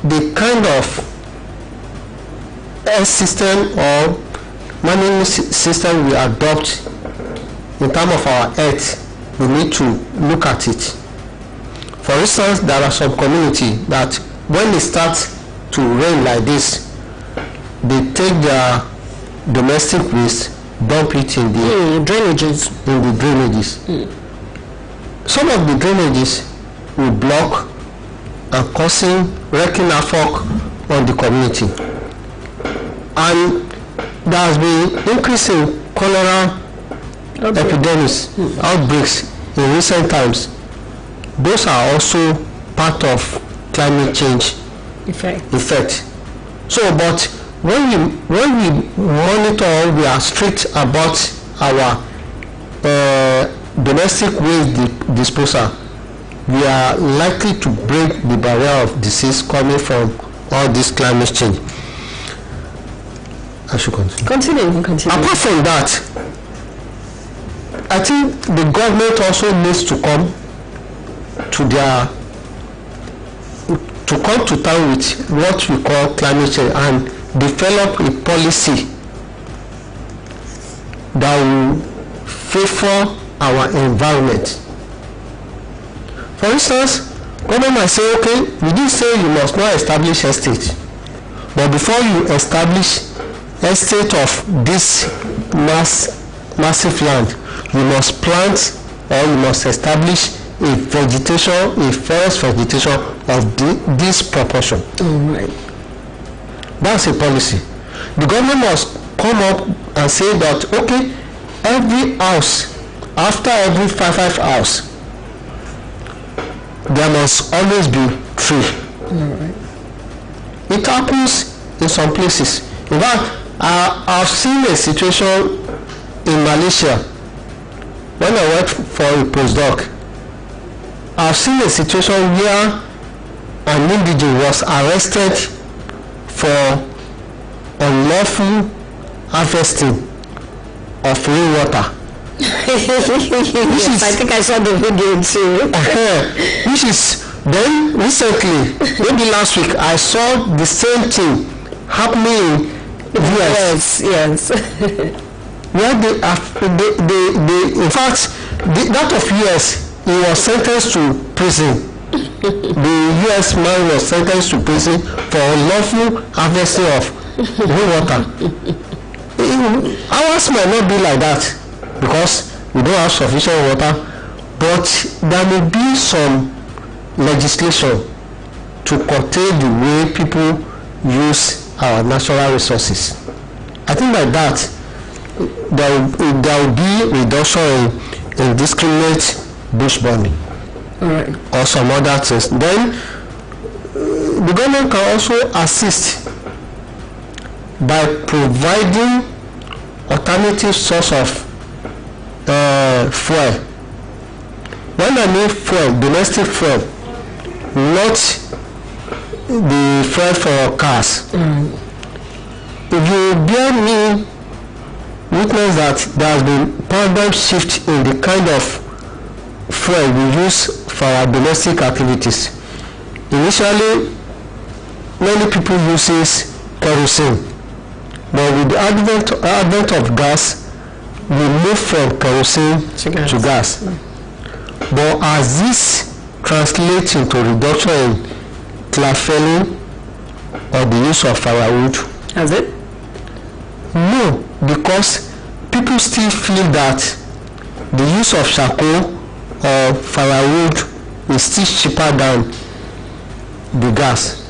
the kind of health system or management system we adopt in terms of our health. We need to look at it. For instance, there are some community that when it starts to rain like this, they take their domestic waste, dump it in the drainages. Some of the drainages will block and wreaking havoc on the community. And there has been increasing cholera epidemics, outbreaks in recent times. Those are also part of climate change effect. So, but when we monitor, we are strict about our domestic waste disposal, we are likely to break the barrier of disease coming from all this climate change. I should continue. Apart from that, I think the government also needs to come to to come to terms with what we call climate change and develop a policy that will favor our environment. For instance, government might say, okay, we did say you must not establish estate, but before you establish estate of this massive land, you must plant or you must establish a vegetation, a forest vegetation of this proportion. Right. That's a policy. The government must come up and say that, okay, every house, after every five house, there must always be tree. Right. It happens in some places. In fact, I've seen a situation in Malaysia when I worked for a postdoc. I've seen a situation where an individual was arrested for unlawful harvesting of rainwater. Yes, I think I saw the video too. Which is then recently, maybe last week, I saw the same thing happening in US. Yes. Where they in fact, that of US, he was sentenced to prison. The US man was sentenced to prison for unlawful harvesting of rainwater. Ours might not be like that because we don't have sufficient water, but there may be some legislation to curtail the way people use our natural resources. I think like that there will be reduction in indiscriminate bush burning. Right. Or some other things. Then the government can also assist by providing alternative source of fuel. When I mean fuel, domestic fuel, not the fuel for cars. If you bear me witness that there has been paradigm shift in the kind of fuel we use for our domestic activities. Initially, many people uses kerosene, but with the advent of gas, we move from kerosene to gas. But as this translates into reduction in clearfelling or the use of firewood? Has it? No, because people still feel that the use of charcoal or firewood is still cheaper than the gas.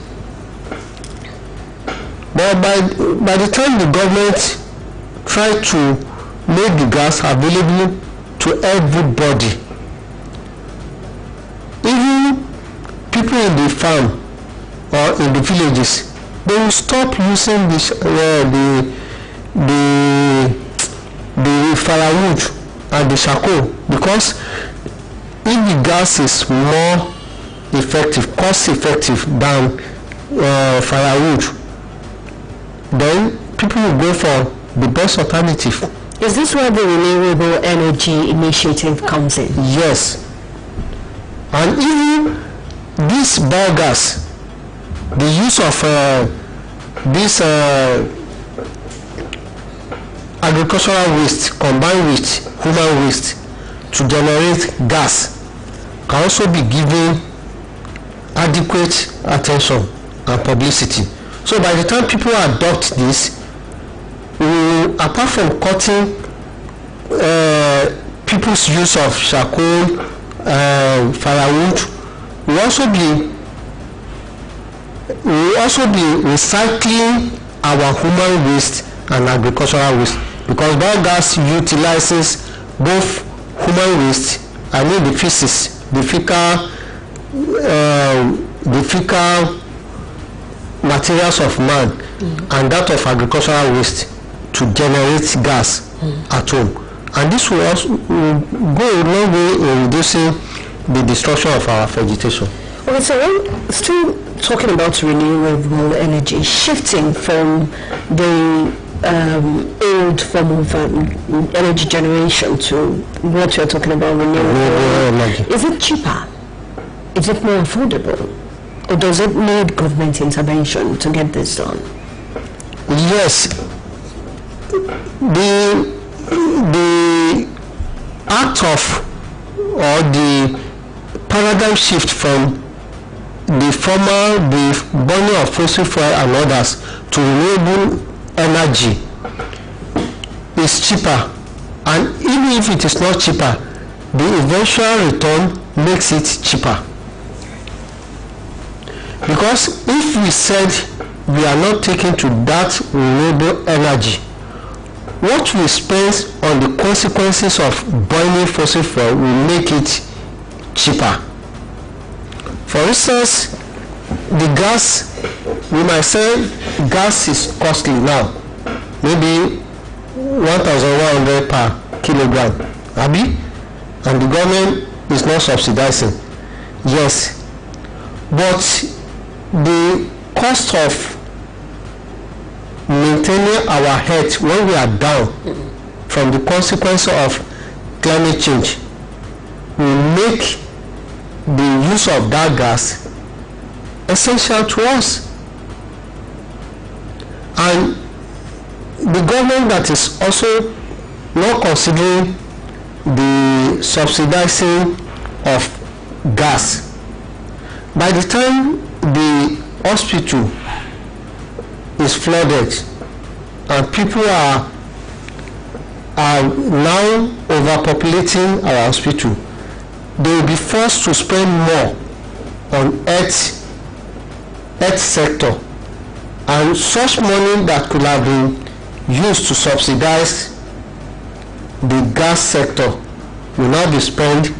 But by the time the government tried to make the gas available to everybody, even people in the farm or in the villages, they will stop using this, the firewood and the charcoal, because if the gas is more effective, cost effective than firewood, then people will go for the best alternative. Is this where the renewable energy initiative comes in? Yes. And even this biogas, the use of this agricultural waste combined with human waste to generate gas can also be given adequate attention and publicity. So by the time people adopt this, apart from cutting people's use of charcoal, firewood, we will also be recycling our human waste and agricultural waste, because biogas utilizes both human waste, I mean the feces, the fecal materials of man, and that of agricultural waste to generate gas at home. And this will also go a long way in reducing the destruction of our vegetation. Okay, so still talking about renewable energy, shifting from the old form of energy generation to what you're talking about, renewable energy. Is it cheaper? Is it more affordable? or does it need government intervention to get this done? Yes, the act of or the paradigm shift from the burning of fossil fuel and others to renewable energy is cheaper, and even if it is not cheaper, the eventual return makes it cheaper. Because if we said we are not taking to that renewable energy, what we spend on the consequences of burning fossil fuel will make it cheaper. For instance, the gas, we might say gas is costly now, maybe 1,100 per kilogram, Abi? And the government is not subsidizing. Yes, but the cost of maintaining our health when we are down from the consequence of climate change will make the use of that gas essential to us. And the government that is also not considering the subsidizing of gas, by the time the hospital is flooded and people are now overpopulating our hospital, they will be forced to spend more on health sector, and such money that could have been used to subsidize the gas sector will now be spent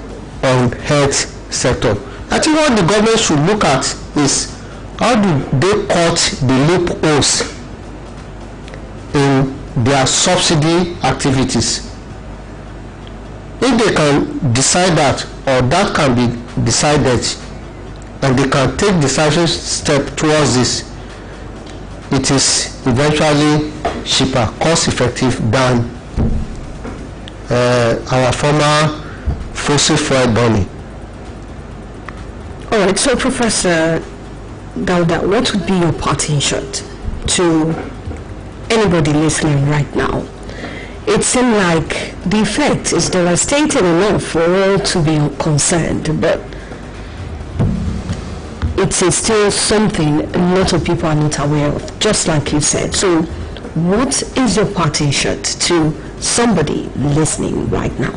on health sector. I think what the government should look at is how do they cut the loopholes in their subsidy activities. If they can decide that, or that can be decided, and they can take decisive step towards this, it is eventually cheaper, cost effective than our former fossil fuel burning. All right, so Professor Dauda, what would be your parting shot to anybody listening right now? It seems like the effect is devastating enough for all to be concerned, but it is still something a lot of people are not aware of, just like you said. So what is your parting shot to somebody listening right now?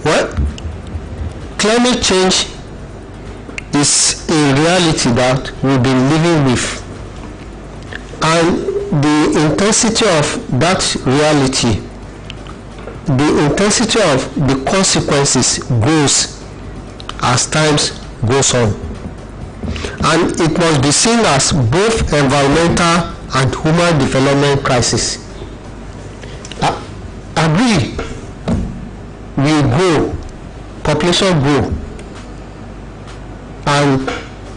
Well, climate change is a reality that we've been living with, and the intensity of that reality, the intensity of the consequences grows as time goes on, and it must be seen as both environmental and human development crisis. Agree, we grow, population grow, and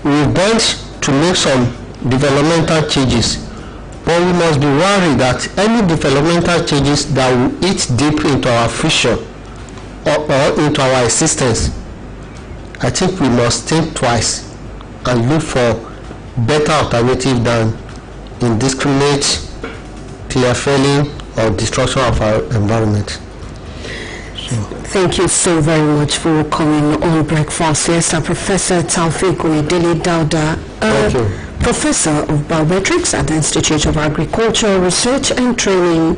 we want to make some developmental changes, but we must be worried that any developmental changes that will eat deep into our future or into our existence, I think we must think twice and look for better alternative than indiscriminate clear felling or destruction of our environment. Thank you so very much for coming on Breakfast Fiesta, Professor Taufik Oyedele Dauda, Professor of Biometrics at the Institute of Agricultural Research and Training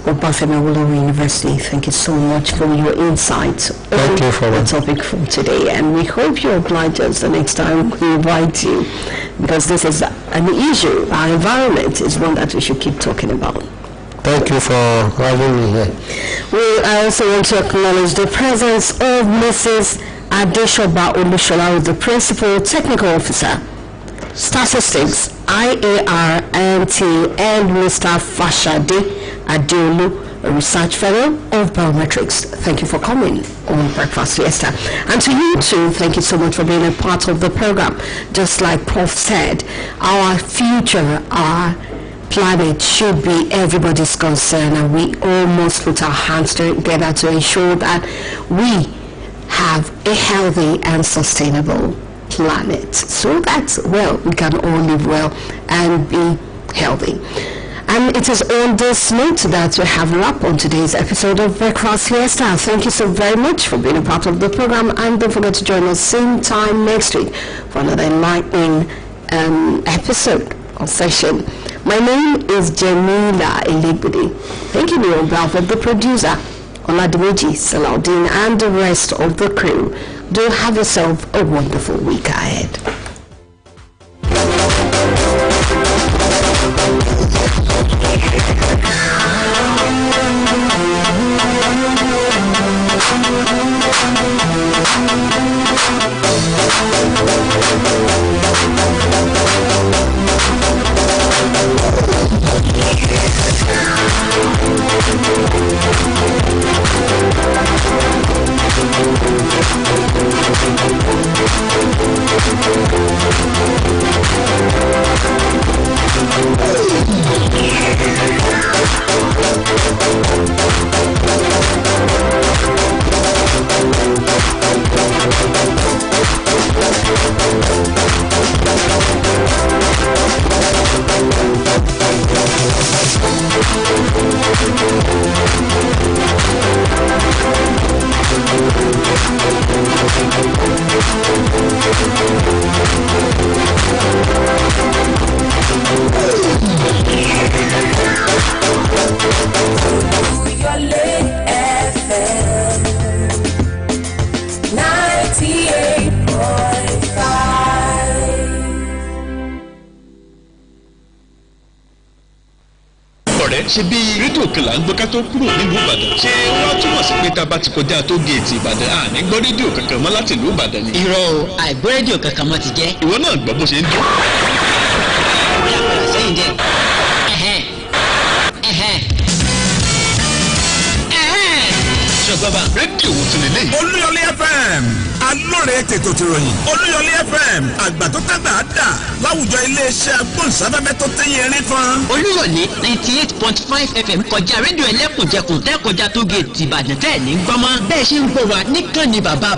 of Oluyole University. Thank you so much for your insights on the topic for today, and we hope you oblige us the next time we invite you, because this is an issue. Our environment is one that we should keep talking about. Thank you for having me here. I also want to acknowledge the presence of Mrs. Adeshoba Oluyole, the Principal Technical Officer, Statistics, IAR, NT, and Mr. Fashade Adeolu, a Research Fellow of Biometrics. Thank you for coming on Breakfast Fiesta. And to you too, thank you so much for being a part of the program. Just like Prof said, our future, our planet should be everybody's concern, and we all must put our hands together to ensure that we have a healthy and sustainable planet, so that, well, we can all live well and be healthy. And it is on this note that we have wrapped on today's episode of Breakfast Fiesta. Thank you so very much for being a part of the program, and don't forget to join us same time next week for another enlightening episode or session. My name is Jamila Eligbudi. Thank you, Neil Belford, the producer, Oladimeji Salaudin, and the rest of the crew. Do have yourself a wonderful week ahead. ṣe bí rédíò kìlà ń gbọ́ ká tó kúrò nílùú Ìbàdàn ṣé wọ́n túmọ̀ sí pé tá a bá ti kọjá tó géètì Ìbàdàn àní gbọ́ rédíò kankan mọ́ láti ìlú Ìbàdàn ni. irọ́ o àìgbọ́ rédíò kankan mọ́ ti jẹ́. ìwọ náà gbọ́ bó ṣe ń dún. ìyàpẹ̀rẹ̀ sẹ́yìn jẹ́ ṣọgbọ́n rédíò wo tún lè lé. Olúyọlé FM alóore tètò tìròyìn Olúyọlé FM àgbà tó kágbà á dà láwùjọ iléeṣẹ́ agbóhùnsáfẹ́fẹ́ tó tẹ́yìn erin fan. Olúyọlé 98.5 FM kọjá rédíò ẹlẹ́kùnjẹkùn tẹ́kọjá tó géètì Ìbàdàn tẹ́ ní gbọ́mọ́ bẹ́ẹ̀ ṣe ń gbọ́ wa níkànnì bàbá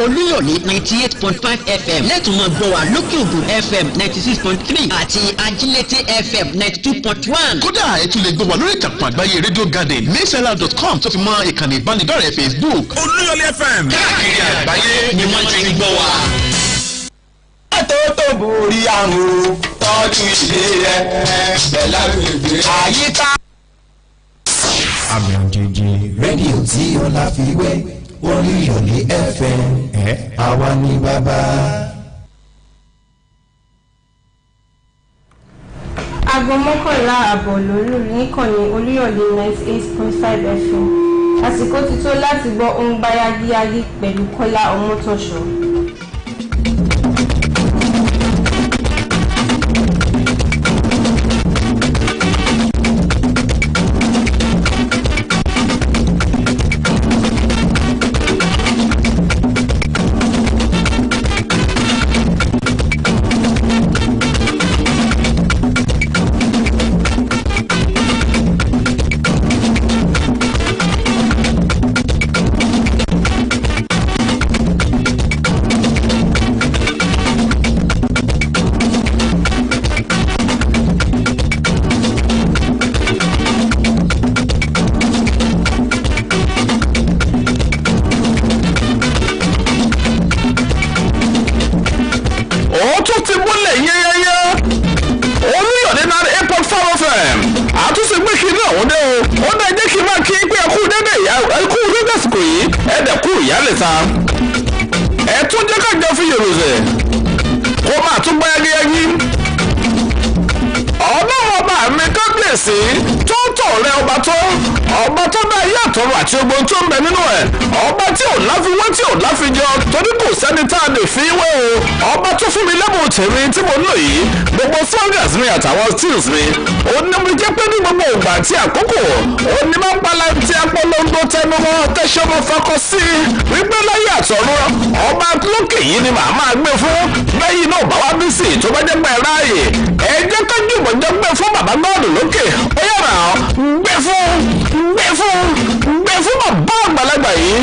Olúyọlé 98.5 FM lẹ́tùn mọ́ gbọ́ wa lókè ògùn FM 96.3 àti ajílété FM 92.1. kódà ẹ tún lè gbọ́ wa lórí ìtàkùn àgbáyé Radio Garden mixlr.com tó fi mọ́ ìkànnì ìbánidọ́rẹ̀ẹ́ Facebook. Olúyọlé FM káàkiri àgbáyé ni wọ́n ti ń gbọ́ wa. tó borí àrùn tọ́jú ilé rẹ̀ pẹ̀lú àgbègbè àyíká. àmì òjijì rédíò tí ọlá fi wé Olúyọlé FM àwa ni bàbá. aago mọ́kànlá àbọ̀ lóru níkànnì Olúyọlé 98.5 FM àsìkò ti tó láti gbọ́ ohun gbáyagíyágí pẹ̀lú Kọ́lá Ọmọ́tọ̀ṣọ́. àti ogun tó ń bẹ nínú ẹ̀ ọba tí ò láfiwé tí ò láfijọ torí kò sẹ́ni tá a lè fi wé o ọba tó fún mi lẹ́bùn tèmi tí mo lò yìí gbogbo fingers mi àtàwọn steels mi ó ní mo jẹ́ pé ní gbogbo ìgbà àti àkókò ó ní máa ń pala tí apolongo tẹnu mọ́ tẹ́sán mo fakọ sí wípé láyé àtọ̀run ọba lókè yìí ni màá máa gbé fún lẹ́yìn náà bá wá bí sí tó bá jẹ́ pé ráàyè ẹ jẹ́ ká jùmọ̀ jẹ́ gbé fún bàbá gọ́ọ̀dù lókè ó yàrá gbé fún bàbá àgbàlagbà yìí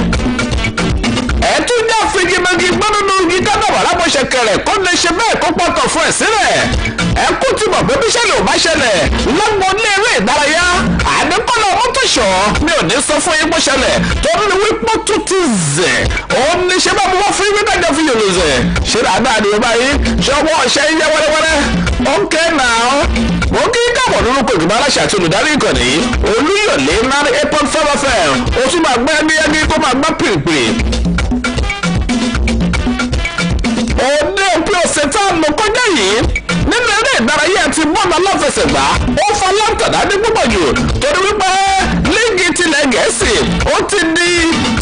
ẹ tún ní àfijimẹ́gi gbọ́dúnú igi kádàbà lápòṣẹ ṣẹ̀kẹ̀rẹ̀ kó lè ṣe bẹ́ẹ̀ kó pọ̀tọ̀ fún ẹ̀ sílẹ̀ ẹ kú ti mọ̀ pé bí ṣẹlẹ̀ ò bá ṣẹlẹ̀ lọ́gbọ̀n ní eré ìdárayá àdékọ́lá ọmọtòṣọ́ mi ò ní sọ fún yín bó ṣẹlẹ̀ tó ní wípé tó ti zẹ̀ òun ní ṣe bá wọ́n fún yín kájọ fi yòlò zẹ̀ ṣe dáadáa ni báyìí ṣọwọ́ ọ̀ṣẹ́ yín yẹ wẹ́rẹ́wẹ́rẹ́ okay now mo kí káàbọ̀ lórúkọ ìgbìmọ̀ aláṣẹ àti olùdarí ìkànnì Olúyọ̀lé 98.5 FM ó tún máa gbẹ́ ẹbí kó máa gbá pìrìpìrì. òde òpin ọ̀sẹ̀ tá a lò kọjá yìí nínú eré ìdárayá ti bọ́ọ̀lù aláfẹsẹ̀gbá ó fa láǹtàdá ní púpọ̀ jù torí wípé líìgì tilẹ̀ Gẹ̀ẹ́sì ó ti di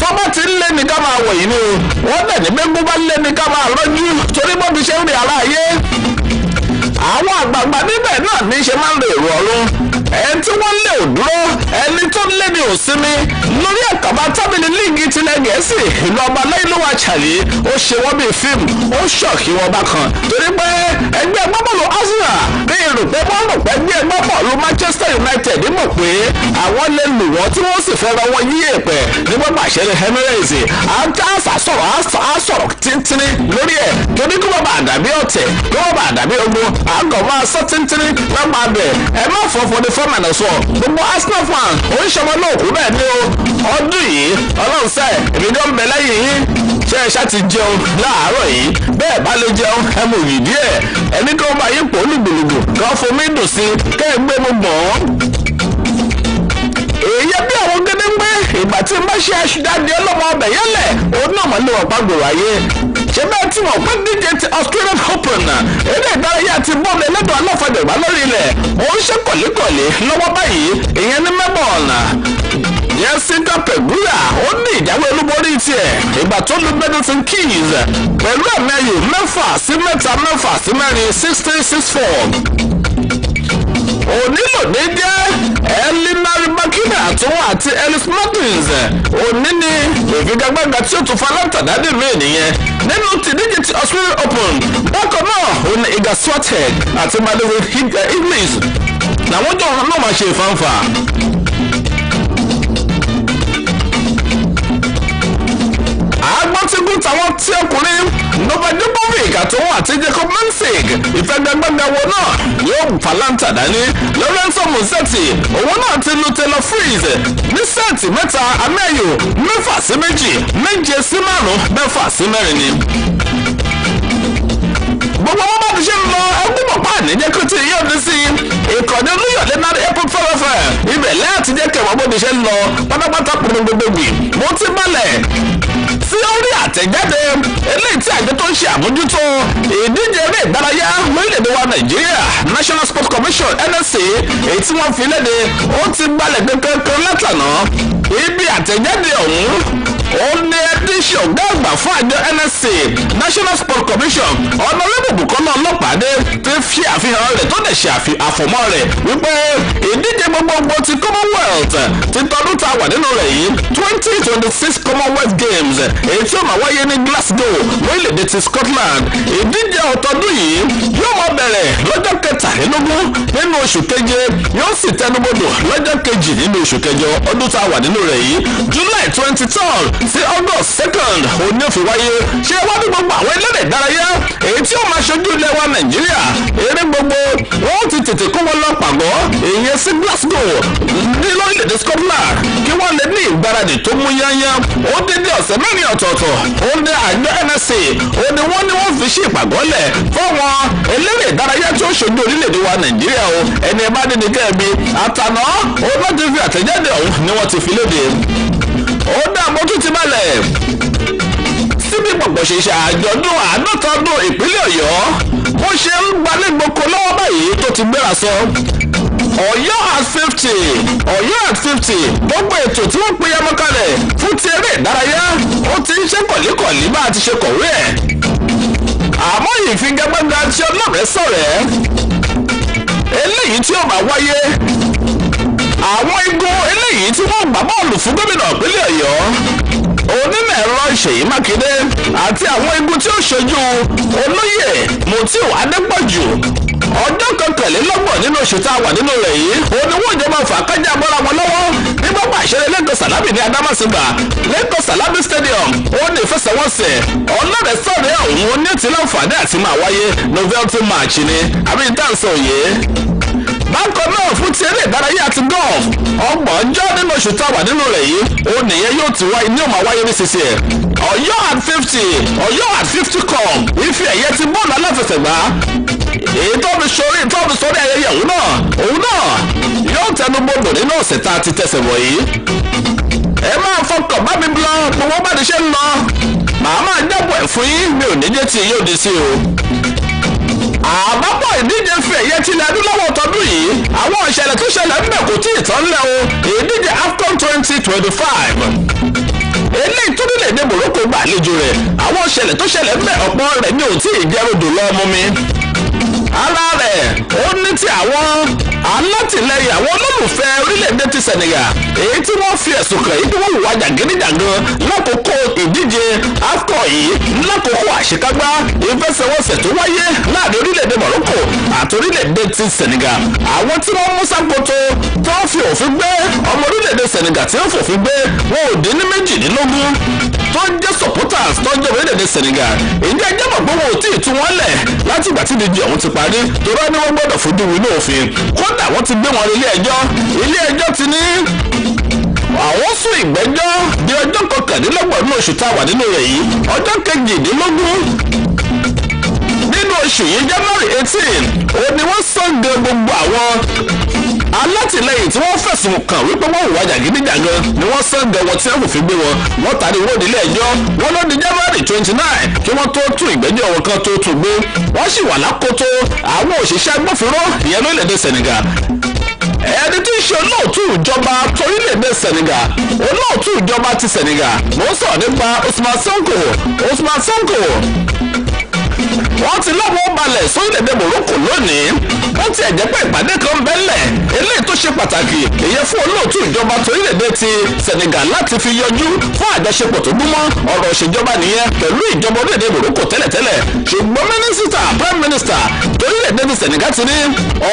tọ́ba ti ń lé ní ká máa wọ̀ yìí ni wọ́n dẹ̀ ní gbẹ́gbẹ́ bá lé ní ká máa rọ́jú torí bó ti ṣe ń rí ara ayé àwọn àgbààgbà níbẹ̀ náà ní í ṣe máa ń lo èrò ọ̀run ẹni tí wọ́n lé ò dúró ẹni tó lé ní òsinmi lórí àkàbà tábìlì líìgì tilẹ̀ Gẹ̀ẹ́sì ìlú ọba lẹ́yìnlówà Chali ó ṣe wọ́n bíi fíìmù ó ṣọ̀kì wọn bákan torí pé ẹgbẹ́ agbábọ́ọ̀lù Arsenal ní ìrò pé wọ́n rò pé ẹgbẹ́ agbábọ́ọ̀lù Manchester United mọ̀ pé àwọn lè lù wọ́n tí wọ́n sì fẹ́ ra wọn yí èpẹ̀ ní pápá ìṣeré Emirates àsọ̀rọ̀ tíntínní lórí ẹ̀ torí kí wọ́n bá àdàbí ọ̀tẹ̀ kí wọ́n bá àdàbí ogun àgọ́ máa sọ tíntínní lọ́gbà bẹ̀ ẹ má fọ́ 44 minus 1 gbogbo Arsenal fan oríṣiríṣi olóòkú bẹ́ẹ̀ ni o ọdún yìí ọlọ́run sẹ́ ìrìnjọ́ ń bẹ lẹ́yìn yín ṣé ẹ ṣá ti jẹun láàárọ̀ yìí bẹ́ẹ̀ bá lè jẹun ẹ mú òyì díẹ̀ ẹni kí wọ́n bá yín pò lùgbùlùgbù kí wọ́n fomi dùn sí kẹ́ ẹ gbé mu gbọ̀n. èyí bí àwọn gédéńgbé ìgbà tí n bá ṣe aṣíjáde ọlọ́mọ ọbẹ̀ yẹlẹ̀ òun náà mọ̀ ní wọ́n pàgbòrò ayé ṣé bẹ́ẹ̀ tí wọ́n pẹ́ díje ti Australian Open eré ìdárayá ti bọ́ọ̀lù ẹlẹ́dọ̀ aláfọ̀dẹ̀gbá lórí ilẹ̀ òun ṣe kọ̀lékọ̀lé lọ́wọ́ báyìí ìyẹn ní Melbourne Jessica Pegula ó ní ìjáwé olúborí tiẹ̀ ìgbà tó lu Benson Keys pẹ̀lú ẹ̀mẹ́yò 6-3-6-4 onílòdé jẹ́ Elina Rybakina àtúnwò àti Ellis Martins òní ni ìfigagbága tí ó tún fa láǹtàdádì mí nìyẹn nínú tìdíje ti Australian Open bákan náà òní Iga Swiatek àti Madison Inglis làwọn jọ náà máa ṣe ìfànfà. agbọ́tígún tàwọn tí ọkùnrin Novak Djokovic àtòun àti Jacob Mansik ìfẹ́gbẹ́gbẹ́gbẹ́ wo náà yóò falanta dání Lorenzo Musetti òun náà ti lu Taylor Fritz ní sẹ́ẹ̀tì mẹ́ta amẹ́yò 6-2 7-5 6-4 ni. gbogbo wọn bá ti ṣe ń lọ ẹgbẹ́ pọ̀pá àníjẹ́ kó tí yóò dé sí ìkànnì Olúyọ̀lé 98.5 FM ibẹ̀ láti jẹ́ kẹwàá bó ti ṣe ń lọ pátápátá pinnu gbogbo gbì mo ti balẹ̀ sí orí àtẹ̀jáde eléyìí tí àjọ tó ń ṣe àmójútó ìdíje eré ìdárayá lórílẹ̀‐èdè wa Nàìjíríà National Sports Commission NSC èyí tí wọ́n fi léde ó ti gbalẹ̀ kankan látànà ibi àtẹ̀jáde ọ̀hún ó ní ẹtí ṣe ọ̀gá àgbà fún àjọ NSC National Sports Commission Honorable Bukola Ọlọ́pàdé ti fi àfihàn rẹ̀ tó dẹ̀ ṣe àfọ̀mọ́ rẹ̀ wípé ìdíje gbogbogbò ti Commonwealth ti tọdún tá a wà nínú rẹ̀ yìí 2026 Commonwealth Games èyí tí ó máa wáyé ní Glasgow lórílẹ̀‐èdè ti Scotland ìdíje ọ̀tọ́dún yìí yóò máa bẹ̀rẹ̀ lọ́jọ́ 17 nínú oṣù keje yóò sì tẹnubodò lọ́jọ́ 2 nínú oṣù kẹjọ ọdún tá a wà nínú rẹ̀ yìí July 23rd sí August 2nd òní òfin wáyé ṣé wá ní gbogbo àwọn eléré ìdárayá èyí tí ó máa ṣojú ilẹ̀ wa Nàìjíríà eré gbogbo wọn ti tètè kó wọn lọ pàgọ́ èyí sí Glasgow ní lórílẹ̀‐èdè Scotland kí wọ́n lè ní ìgbáradì tó mú yányán ó dédé ọ̀sẹ̀ mẹ́rin ọ̀tọ̀ọ̀tọ̀ ó ní àjọ NSC ó ní wọ́n fi ṣe ìpàgọ́lẹ̀ fọ́wọn eléré ìdárayá tí ó ṣojú orílẹ̀‐èdè wa Nàìjíríà o ẹni ẹ bá dé ní kẹ́ẹ̀bi àtàná ó náà ti fi àtẹ̀jáde ọ̀hún ni wọ́n ti fi léde ó dá àbójú ti balẹ̀ síbi pọ̀pọ̀ ṣẹṣẹ àjọ̀dún 50 ọdún ìpínlẹ̀ Ọ̀yọ́ bó ṣe ń gbalẹ́gboko lọ́wọ́ báyìí tó ti gbéra sọ Ọ̀yọ́ at 50 gbogbo ètò tí wọ́n pín yamọ́ kalẹ̀ fún ti eré ìdárayá ó ti ń ṣe kọ̀líkọ̀lí bá a ti ṣe kọ̀wé ẹ̀ àmọ́ ìfigagbága tí ọlọ́rẹ̀ sọ̀rẹ́ eléyìí tí ó máa wáyé àwọn igun eléyìí tí wọ́n gbá bọ́ọ̀lù fún gómìnà ìpínlẹ̀ Ọ̀yọ́ onímọ̀ ẹ̀rọ Ṣèyí Mákindé àti àwọn igun tí ó ṣojú olóyè Mutiu Adépọ̀jù ọjọ́ kọkànlélọ́gbọ̀n nínú oṣù tá a wà nínú rẹ̀ yìí oníwó ìjọba fàákájà bọ́ra wọn lọ́wọ́ ní pápá ìṣeré lẹ́kọ̀ọ́ sàlámì ní adámàsìgbà lẹ́kọ̀ọ́ sàlámì stadium ó ní ìfẹsẹ̀wọnsẹ̀ ọlọ́rẹ̀ẹ́sọ̀rẹ́ ọ̀hún ní ti láǹfààní àti máa wáyé novelty match ni àbí ìtànsán òye bákan náà fún ti eré ìdárayá àti golf ọgbọ̀njọ́ nínú oṣù tá a wà nínú rẹ̀ yìí ó nìyẹn yóò ti wáyé ní òmà wáyé ní sísè Ọ̀yọ́ at 50 Ọ̀yọ́ at 50 com ife ẹ̀yẹ ti bọ́ọ̀lù aláfẹsẹ̀gbá èyí tó fi sórí ayẹyẹ òun náà yóò tẹnubodò nínú ọ̀sẹ̀ tá a ti tẹ̀sẹ̀ wọ̀ yìí ẹ máa fọkàn bá mi lọ gbogbo bá ti ṣe ń lọ màá máa jábọ̀ ẹ̀ fún yín mi ò ní jẹ́ tí yóò di sí o àbábọ̀ ìdíje fi ẹ̀yẹ tilẹ̀ adúláwọ̀ tọdún yìí àwọn ìṣẹ̀lẹ̀ tó ṣẹlẹ̀ ń bẹ̀ kò tí ì tán lẹ́ o ìdíje AFCON 2025 eléyìí tó nílẹ̀ èdè Morocco gbà àlejò rẹ̀ àwọn ìṣẹ̀lẹ̀ tó ṣẹlẹ̀ ń bẹ̀ ọ̀pọ̀ rẹ̀ ní ò tí ì jẹ́ rodò lọ́mú mi ara rẹ̀ ó ní ti àwọn alátìlẹyìn àwọn olólùfẹ́ orílẹ̀-èdè ti Senegal èyí tí wọ́n fi ẹ̀sùn kàn yìí tí wọ́n hùwà jàgídíjàgan lákòókò ìdíje AFCON yìí lákòókò àṣekágbá ìfẹsẹ̀wọnsẹ̀ tó wáyé láàrin orílẹ̀-èdè Morocco àti orílẹ̀-èdè ti Senegal àwọn tí wọ́n mú sákoto tó fi òfin gbé ọmọ orílẹ̀-èdè Senegal tí ó fòfin gbé wọn ò dín ní méjìdínlógún tó jẹ́ supporters tó jẹ́ orílẹ̀-èdè Senegal ìjẹ́ ẹjẹ́ mọ̀ pé wọn ò tí ì tú wọn lẹ̀ láti ìgbà tí ìdíje ọ̀hún ti parí torí ni wọ́n gbọ́dọ̀ fojú wí ní òfin kódà wọ́n ti gbé wọn ilé ẹjọ́ ti ní àwọn sún ìgbẹ́jọ́ di ọjọ́ kọkàndínlọ́gbọ̀n ní oṣù tá a wà nínú rẹ̀ yìí ọjọ́ kejìdínlógún nínú oṣù yìí January 18 òun ni wọ́n sọ̀ǹgẹ̀ gbogbo àwọn alátìlẹyìn tí wọ́n fẹ̀sùn kàn wípé wọ́n hùwà jàgídíjàgan ni wọ́n sọ̀ǹgẹ̀ wọn tí wọ́n kò fi gbé wọn tàbí wọ́n nílé ẹjọ́ wọn ló di January 29 kí wọ́n tó tún ìgbẹ́jọ́ wọn kan tó tún gbé wọ́n sì wà lákòótó àwọn òṣìṣẹ́ agbófinró ìyẹn lórílẹ̀‐èdè Senegal ẹni tí ń ṣe olóòtú ìjọba torílẹ̀-èdè Senegal olóòtú ìjọba ti Senegal mo ń sọ̀rọ̀ nípa Ousmane Sonko wọ́n ti lọ́wọ́ balẹ̀ sórílẹ̀-èdè Morocco lónìí wọ́n ti ẹ̀jẹ̀ pé ìpàdé kan bẹ́lẹ̀ eléyìí tó ṣe pàtàkì ìyẹn fún olóòtú ìjọba torílẹ̀-èdè ti Senegal láti fi yọjú fún àjọṣepọ̀ tó gúnmọ́ ọ̀rọ̀ ìṣèjọba nìyẹn pẹ̀lú ìjọba orílẹ̀-èdè Morocco tẹ́lẹ̀tẹ́lẹ̀ ṣùgbọ́n mínísítà prime minister torílẹ̀-èdè ti Senegal ti ní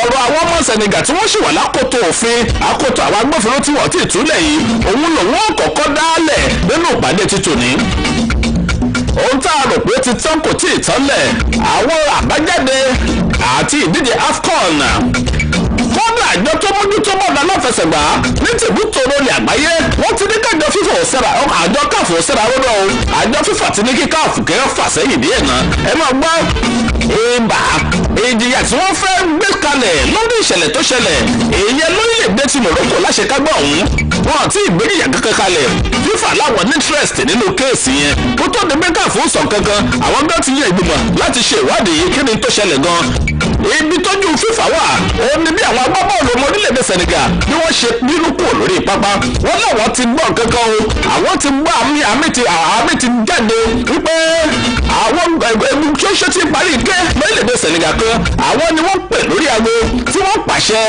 ọ̀rọ̀ àwọn ọmọ Senegal tí wọ́n ṣì wà lákòótò òfin àkótó àwọn agbófinró tí wọ́n ti túlẹ̀ yìí òun lòun kọ́kọ́ dálẹ̀ nínú ìpàdé títòní ohun tá a rò pé ti tán kò tí ì tán lẹ̀ àwọn àbájáde àti ìdíje AFCON kọ́dà àjọ tó mójútó bọ́ọ̀lù aláfẹsẹ̀gbá ní tìbútòrò ilẹ̀ àgbáyé wọ́n ti ní kájọ FIFA òsèrà àjọ káfù òsèrà rọ́dọ̀ o àjọ FIFA ti ní kí káfù kẹ́rẹ́ fà sẹ́yìn díẹ̀ náà ẹ máa gbọ́ ìbà ìjìyà tí wọ́n fẹ́ gbé kalẹ̀ lórí ìṣẹ̀lẹ̀ tó ṣẹlẹ̀ èyí lórílẹ̀‐èdè ti Morocco láṣekágbá ọ̀hún wọn àti ìgbéjìyà kankan kalẹ̀ FIFA láwọn ní interest nínú kéèsì yẹn kó tó di pé káfù sọ kankan àwọn gbọ́ ti yẹ ìgbìmọ̀ láti ṣe ìwádìí kí ni tó ṣẹlẹ̀ gan ibi tójú FIFA wà ó ní bí àwọn agbábọ́ọ̀lù ọmọ orílẹ̀-èdè Senegal bí wọ́n ṣe bínú kúrò lórí pápá wọ́n láwọn ti gbọ́ kankan o àwọn ti gbọ́ àmì ti jáde wípé àwọn ẹgbẹ́ ṣoṣo ti parí ike lórílẹ̀-èdè Senegal kan àwọn ni wọ́n pè lórí aago tí wọ́n pàṣẹ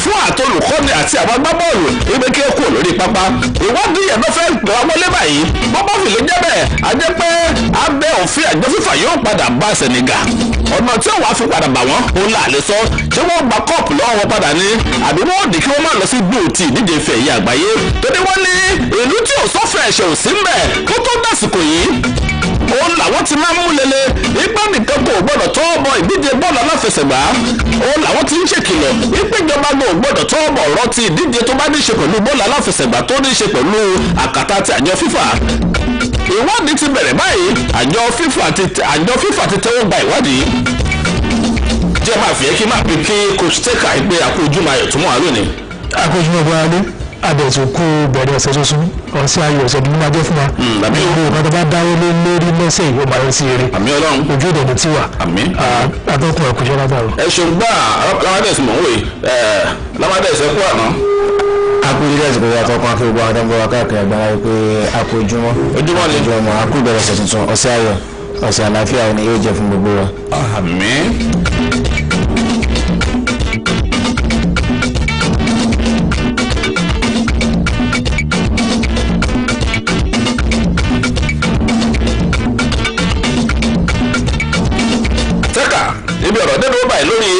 fún àtolùkọ́ni àti àwọn agbábọ́ọ̀lù ìgbé kí ó kúrò lórí pápá ìwádìí yẹn ló fẹ́ gbọ́ wọlé báyìí bọ́bá fi lè jẹ́ bẹ́ẹ̀ a jẹ́ pé abẹ́ òfin àjọ FIFA yóò padà bá Senegal ọ̀nà tí òun á fi padà bà wọ́n òun là lè sọ ṣé wọ́n gba kọ́ọ̀pù lọ́wọ́ wọn padà ní àbí wọ́n dì kí wọ́n má lọ sí gbòòtì ìdíje ìfẹ́ ẹ̀yẹ àgbáyé tó ní wọ́n ní ìlú tí ò sọ́fẹ̀ ẹ̀ṣẹ̀ ò sí mbẹ̀ kó tó dásìkò yìí òun làwọn ti máa ń mú lele ipá nìkan kò gbọdọ̀ tọ́ bọ ìdíje bọ́ọ̀lù aláfẹsẹ̀gbá òun làwọn ti ń ṣèkìlọ̀ ìpéjọba gbọ́ gbọdọ̀ tọ́ bọ̀ ọ̀rọ̀ ti ìdíje tó bá ní í ṣe pẹ̀lú bọ́ọ̀lù aláfẹsẹ̀gbá tó ní í ṣe pẹ̀lú àkàtà ti àjọ FIFA ìwádìí ti bẹ̀rẹ̀ báyìí àjọ FIFA ti tẹ́wọ́ gba ìwádìí jẹ́ máa fi kí máa fi kí coach teka ìpè àkójúmọ́ ayọ̀ tó mọ́ àlọ́ ni. àkójúmọ́ bọ́ adé adẹ̀tún kú bẹ̀rẹ̀ ọ̀sẹ̀ tuntun ọ̀sẹ̀ ayọ̀ ọ̀sẹ̀ tó máa jẹ́ fún wa. ìlú ọ̀kan tó bá dáwọ́ lé lórí lọ́sẹ̀ yìí ó máa ń sí eré. àmì ọlọ́run ojú ìdẹ̀ni tí wà. àmì. atọ́kùn ẹ̀kúnṣẹ́ látàrọ. ẹ ṣeun gbà lamadẹ́sì mọ̀ ń wè lamadẹ́sì ẹ̀kú àná. akójúmọ́ ẹ̀sìn kò yàtọ̀ kan akéwì gbọ́ àwọn ọ̀dọ́ káàkiri àgbára yìí pé akójúmọ́ akóbẹ̀rẹ̀ ọ̀sẹ̀ tuntun ọ̀sẹ̀ ayọ̀ ọ̀sẹ̀ àlàáfíà ni yóò jẹ́ fún gbogbo wa. àmín. ibi ọ̀rọ̀ dédé ó báyìí lórí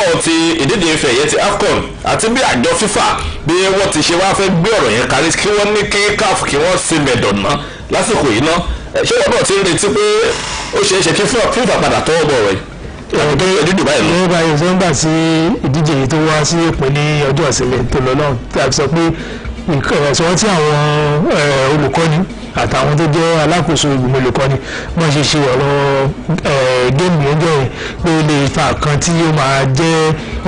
lọ́wọ́ ti ìdíje ife ẹ̀yẹ ti AFCON àti bí àjọ FIFA bí wọ́n ti ṣe wá fẹ́ gbé ọ̀rọ̀ yẹn kárí kí wọ́n ní kí CAF kí wọ́n ṣe mẹ̀dọ̀nà lásìkò yìí ná ṣé wọ́n náà ti ń retí pé ó ṣeé ṣe kí FIFA padà tọwọ́ bọ̀ rẹ̀ tó yẹ dídùn báyìí lọ. ní báyìí tó ń gbà sí ìdíje yìí tó wá sí òpin ní ọjọ́ ìsinmi tó lọ náà tí a sọ pé ìṣòwò tí àwọn olùkọ́ni àtàwọn tó jẹ́ alákòóso ìgbìmọ̀ olùkọ́ni wọ́n ṣe ṣe ọ̀rọ̀ géèmù ọjọ́ yẹn pé ó lè fa kan tí ó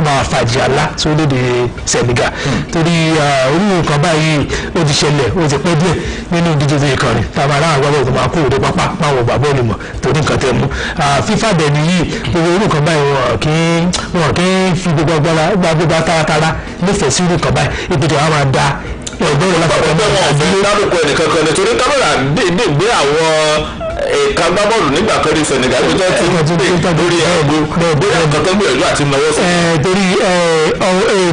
máa fàjà ńlá sórílẹ̀-èdè Senegal torí orí nǹkan báyìí ó ti ṣẹlẹ̀ ó ti pẹ́ díẹ̀ nínú ìdíje tó yẹ kan rẹ̀ tàbí aráàlú agbábọ̀ tó máa kó òde pápá máa wọ̀ bàbá olùmọ̀ torí nǹkan tẹ̀ mú FIFA dẹ̀ nìyí gbogbo orí nǹkan báyìí wọn kì í fi gbogbo agbára taratara nífẹ̀ẹ́ sí orí nǹkan báyìí ìpètè àwọn máa da ẹgbẹ́ wọn fẹ́ dárúkọ ẹnìkan kan nítorí kámẹ́rà dèédé gbé àwọn ẹ̀ka gbábọ́ọ̀lù nígbà kan ní Senegal tó ti pè lórí ẹ̀gbọ́ bóyá nǹkan tó gbìyànjú àti náwó sí. torí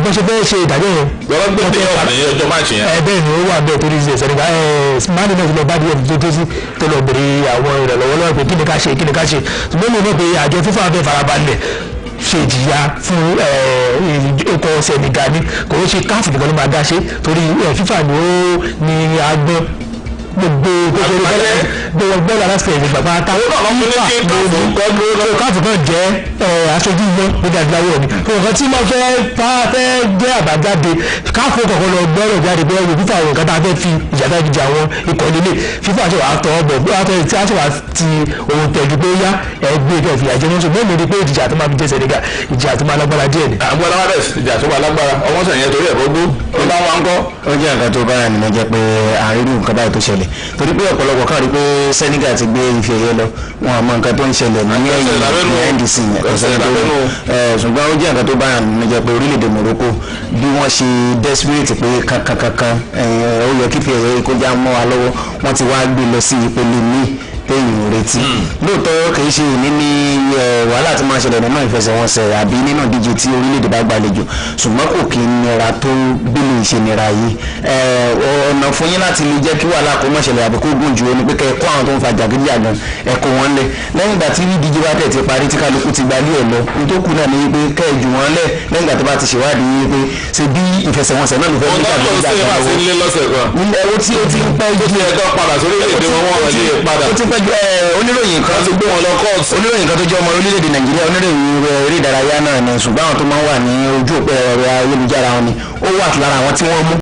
bó ṣe fẹ́ ṣe ìdájọ́ yẹn. lọ́wọ́ gbé ní ọ̀pá ní ọjọ́ máàcì yẹn. bẹ́ẹ̀ ni ó wà bẹ́ẹ̀ torí Senegal mani náà ti lọ bá díẹ̀ tó sí tó lọ bèrè àwọn ìrànlọ́wọ́ lọ́wọ́ pé kí ni ká ṣe ṣùgbọ́n mo mọ̀ pé àjọ FIFA fẹ́ farabalẹ̀ ṣe ìjìyà fún ọkọ̀ Senegal ni kò ó ṣe káàfù nìkan ló máa dá ṣe torí FIFA ni ó ní agbọ́n gbogbo bọ́ọ̀lù aláṣẹ ìlú bàbá táwọn káàfù kan jẹ́ aṣojú iná nígbà ìgbàwọ̀ ni nǹkan tí wọ́n fẹ́ jẹ́ àbájáde káàfù kọ̀ọ̀kan lọ gbọ́rọ̀ jáde pé ẹ̀rọ FIFA àwọn nǹkan tá a fẹ́ fi ìjàdá ìjà àwọn ikọ̀ nílé FIFA ṣe wàá tọ́ ọ̀bọ̀ bí wọ́n fẹ́ tí a ṣe wàá ti ohun tẹ̀jú pé yá ẹgbẹ́ ìkẹ́ ìfìyà jẹ́ wọ́n ṣùgbọ́n mo rí pé ìjà tó máa fi jẹ́ Senegal ìjà tó máa lágbára díẹ̀ ni. àgbọ̀n aláwọ̀ rẹ̀ ìjà tó máa lágbára ọmọ sàn yẹn torí ẹ̀ gbogbo ó bá wọn kọ́. ó jẹ́ nǹkan tó bára nìyẹn jẹ́ pé àárínú nǹkan báyìí tó ṣẹlẹ̀ torí pé ọ̀pọ̀lọpọ̀ kan rí pé Senegal ti gbé ife ẹ̀yẹ lọ wọn àmọ́ nǹkan tó ń ṣẹlẹ̀ ní ẹ̀yìn ndc ṣùgbọ́n ó jẹ́ nǹkan tó bára nìyẹn jẹ́ pé orílẹ̀-èdè Morocco bí wọ́n ṣe desperate pé kankan ó yẹ kí ife ẹ̀yẹ kó já mọ́ wa lọ́wọ́ wọ́n ti wá gbé lọ sí ìpele míì téèyàn ò retí lóòótọ́ kìí ṣe òní ní wàhálà tí máa ṣẹlẹ̀ nínú ìfẹsẹ̀wọnsẹ̀ àbí nínú díje tí orílẹ̀-èdè bá gbàlejò ṣùgbọ́n kò kí ń nira tó bílù ìṣenira yìí ọ̀nà fún yín láti lè jẹ́ kí wàhálà kó má ṣẹlẹ̀ àbí kó gùn jù ó ní pé kẹ́ ẹ kó àwọn tó ń fa jàgídíjàgan ẹ kó wọn lẹ̀ lẹ́yìn ìgbà tí díje bá tẹ̀ ti parí tí kálukú ti gbalé ẹ̀ lọ ní tó kù náà ní pé kẹ́ ẹ jù wọ́n lẹ̀ lẹ́yìn ìgbà tó bá ti ṣèwádìí yìí pé ṣe bí ìfẹsẹ̀wọnsẹ̀ náà ló fẹ́ bí oníròyìn kan tó gbé wọn lọ kóòtù oníròyìn kan tó jẹ́ ọmọ orílẹ̀-èdè Nàìjíríà oníròyìn eré ìdárayá náà ni ṣùgbọ́n àwọn tó máa ń wà ní ojú òpó ẹ̀rọ ayélujára wọn ni ó wà lára àwọn tí wọ́n mú